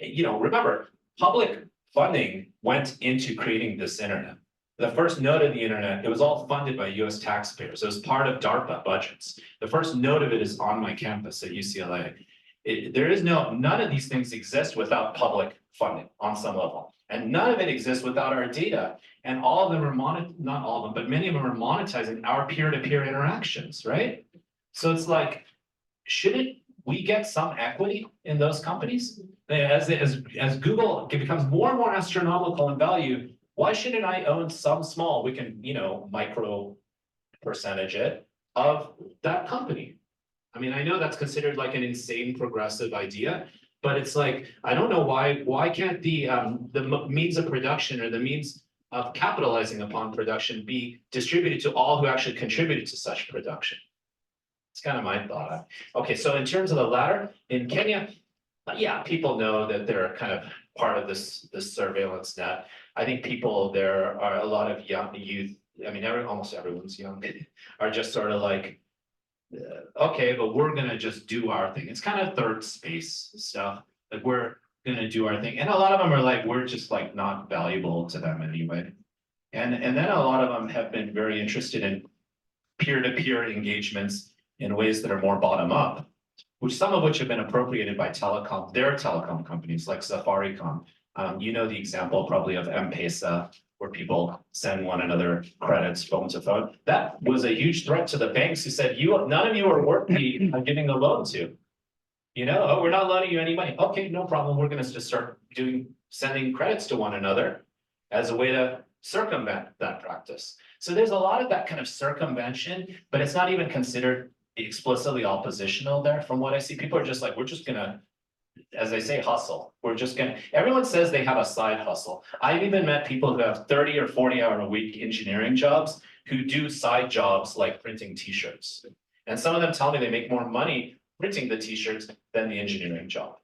Remember, public funding went into creating this internet. The first node of the internet, it was all funded by US taxpayers. It was part of DARPA budgets. The first node of it is on my campus at UCLA. None of these things exist without public funding on some level. And none of it exists without our data. And all of them are not all of them, but many of them are monetizing our peer-to-peer interactions, right? So it's like, shouldn't we get some equity in those companies? As Google becomes more and more astronomical in value, why shouldn't I own some small, we can, micro percentage it of that company? I mean, I know that's considered like an insane progressive idea, but it's like, I don't know why can't the means of production or the means of capitalizing upon production be distributed to all who actually contributed to such production? It's kind of my thought. Okay, so in terms of the latter, in Kenya, yeah, people know that they're kind of part of this surveillance net. I think there are a lot of young youth, I mean, almost everyone's young, are just sort of like, okay, but we're gonna just do our thing. It's kind of third space stuff, like we're gonna do our thing. And a lot of them are like, we're just like not valuable to them anyway. And then a lot of them have been very interested in peer-to-peer engagements in ways that are more bottom up, some of which have been appropriated by their telecom companies like Safaricom. The example probably of M-Pesa, where people send one another credits phone to phone. That was a huge threat to the banks who said, none of you are worthy of giving a loan to. We're not loaning you any money. Okay, no problem. We're gonna just start sending credits to one another as a way to circumvent that practice. So there's a lot of that kind of circumvention, but it's not even considered explicitly oppositional there. From what I see, people are just like, we're just gonna, as they say, hustle. Everyone says they have a side hustle. I've even met people who have 30 or 40-hour a week engineering jobs who do side jobs like printing t-shirts. And some of them tell me they make more money printing the t-shirts than the engineering job.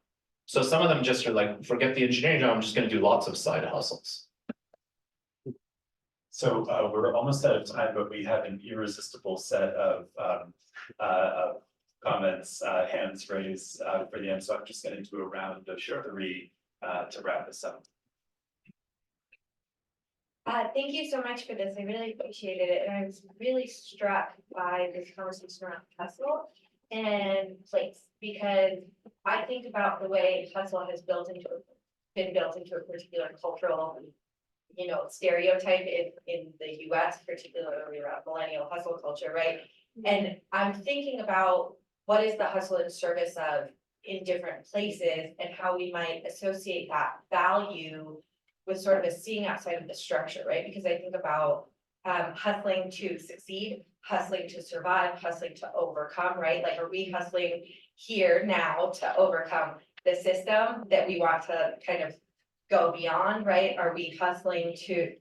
So some of them just are like, forget the engineering job, I'm just gonna do lots of side hustles. So we're almost out of time, but we have an irresistible set of comments, hands raised for the end. So I'm just going to do a round of three to wrap this up. Thank you so much for this. I really appreciated it. And I was really struck by this conversation around hustle and place, because I think about the way hustle has been built into a particular cultural stereotype in the US, particularly around millennial hustle culture, right? And I'm thinking about what is the hustle in service of in different places and how we might associate that value with sort of a seeing outside of the structure, right? Because I think about hustling to succeed, hustling to survive, hustling to overcome, right? Like, are we hustling here now to overcome the system that we want to kind of go beyond, right? Are we hustling to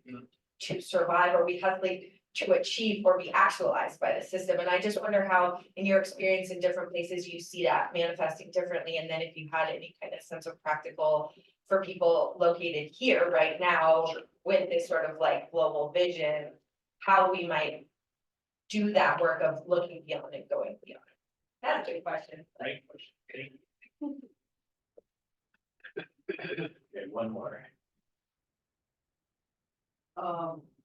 survive? Are we hustling to achieve or be actualized by the system? And I just wonder how, in your experience in different places, you see that manifesting differently. And then if you had any kind of sense of practical for people located here right now with this sort of like global vision, how we might do that work of looking beyond and going beyond. That's a good question. Great question. Okay, one more.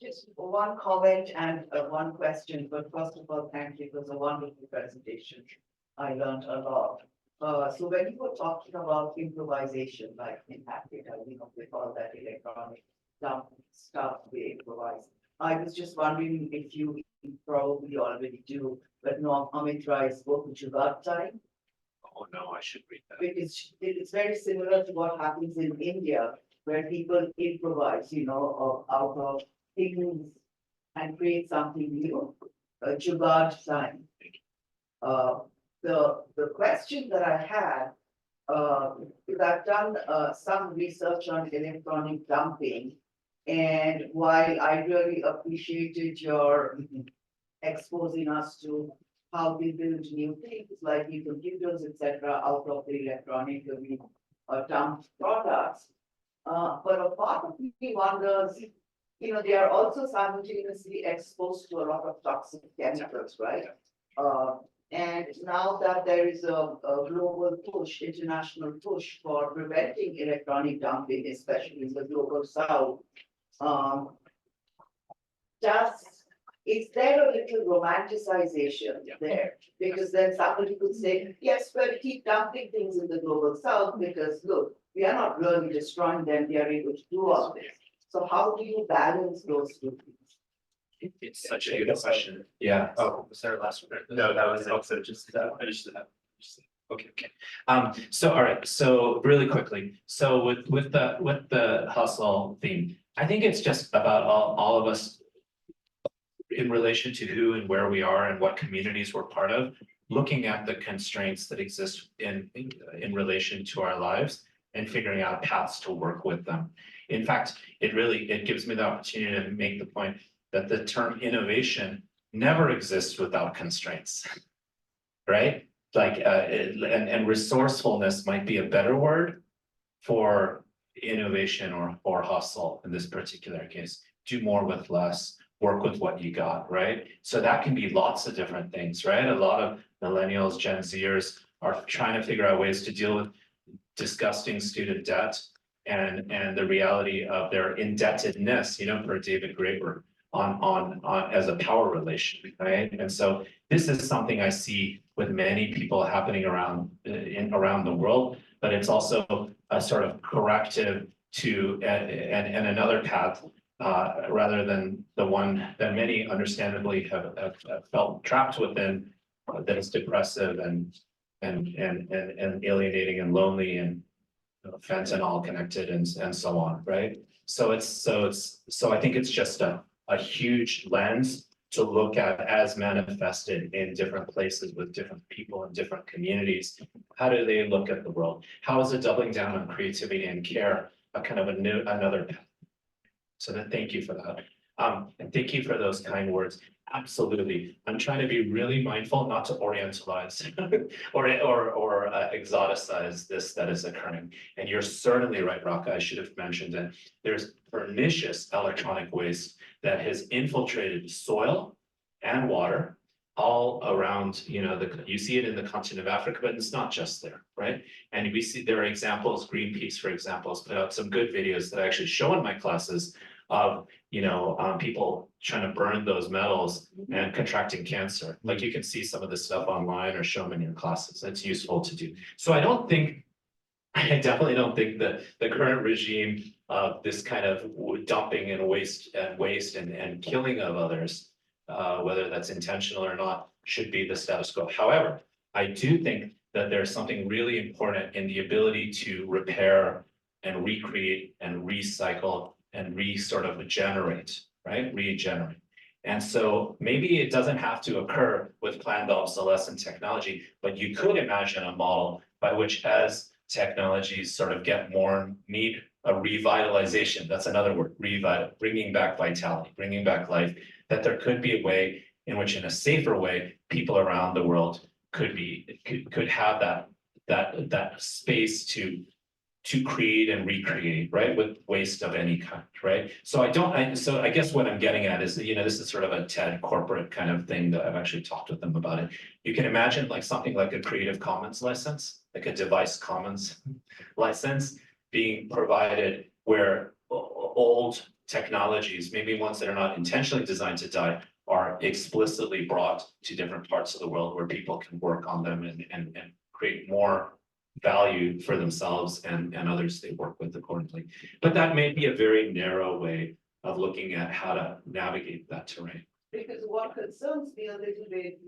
Just one comment and one question, but first of all, thank you. It was a wonderful presentation. I learned a lot. So when you were talking about improvisation, like in Africa, we call that electronic stuff we improvise. I was just wondering if you you probably already do, but no, Amit Rai spoke to Jugaad time. Oh, no, I should read that. Because it's very similar to what happens in India, where people improvise, out of things and create something new. Jugaad time. The question that I had, because I've done some research on electronic dumping. And while I really appreciated your exposing us to how we build new things like new computers, etc., out of the electronically dumped products. But a part of me wonders, they are also simultaneously exposed to a lot of toxic chemicals, right? And now that there is a global push, international push for preventing electronic dumping, especially in the global south, is there a little romanticization there? Because then somebody could say, yes, but keep dumping things in the global south because look, we are not really destroying them, they are able to do all this. So how do you balance those two things? It's such a good question. Yeah. Oh, was there a last one? No, that was also just finish that. Okay, so all right, so really quickly, so with the hustle theme, I think it's just about all of us in relation to who and where we are and what communities we're part of, looking at the constraints that exist in relation to our lives and figuring out paths to work with them. In fact, it gives me the opportunity to make the point that the term innovation never exists without constraints, right? Like, and resourcefulness might be a better word for innovation or hustle in this particular case. Do more with less, work with what you got, right? So that can be lots of different things, right? A lot of millennials, Gen Zers are trying to figure out ways to deal with disgusting student debt and the reality of their indebtedness, per David Graeber on as a power relation, right? And so this is something I see with many people happening around the world, but it's also a sort of corrective to and another path rather than the one that many understandably have felt trapped within, that is depressive and alienating and lonely and fentanyl connected and so on, right? So I think it's just a huge lens to look at as manifested in different places with different people and different communities. How do they look at the world? How is it doubling down on creativity and care a kind of another path? So thank you for that. And thank you for those kind words. Absolutely. I'm trying to be really mindful not to orientalize or exoticize this that is occurring. And you're certainly right, Raka. I should have mentioned it. There's pernicious electronic waste that has infiltrated soil and water all around, you see it in the continent of Africa, but it's not just there, right? And we see there are examples, Greenpeace, for example, has put out some good videos that I actually show in my classes of, people trying to burn those metals and contracting cancer. Like you can see some of this stuff online or show them in your classes. It's useful to do. So I definitely don't think that the current regime of this kind of dumping and waste and killing of others, whether that's intentional or not, should be the status quo. However, I do think that there's something really important in the ability to repair and recreate and recycle and regenerate, right? Regenerate. And so maybe it doesn't have to occur with planned obsolescent technology, but you could imagine a model by which as technologies sort of get more, need a revitalization, that's another word, bringing back vitality, bringing back life, that there could be a way in which in a safer way, people around the world could have that space to create and recreate, right, with waste of any kind, right? So I guess what I'm getting at is that, this is sort of a TED corporate kind of thing that I've actually talked with them about it. You can imagine like something like a Creative Commons license, like a device commons license being provided where old technologies, maybe ones that are not intentionally designed to die, are explicitly brought to different parts of the world where people can work on them and create more value for themselves and others they work with accordingly. But that may be a very narrow way of looking at how to navigate that terrain. Because what concerns me a little bit,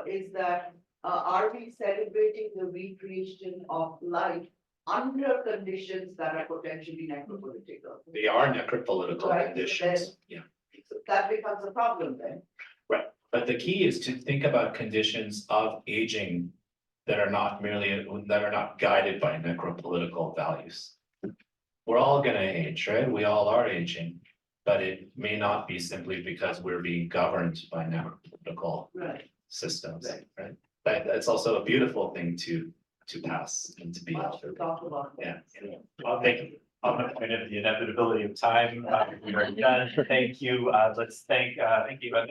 is that, are we celebrating the recreation of life under conditions that are potentially necropolitical? They are necropolitical Right, so conditions, then- So that becomes a problem then. right, but the key is to think about conditions of aging. That are not guided by necropolitical values. We're all gonna age, right? We all are aging. But it may not be simply because we're being governed by necropolitical Right. systems, Right. right? But it's also a beautiful thing to pass and to be. Much to talk about. Yeah. Well, thank you. On the point of the inevitability of time, we are done. Thank you. Let's thank you.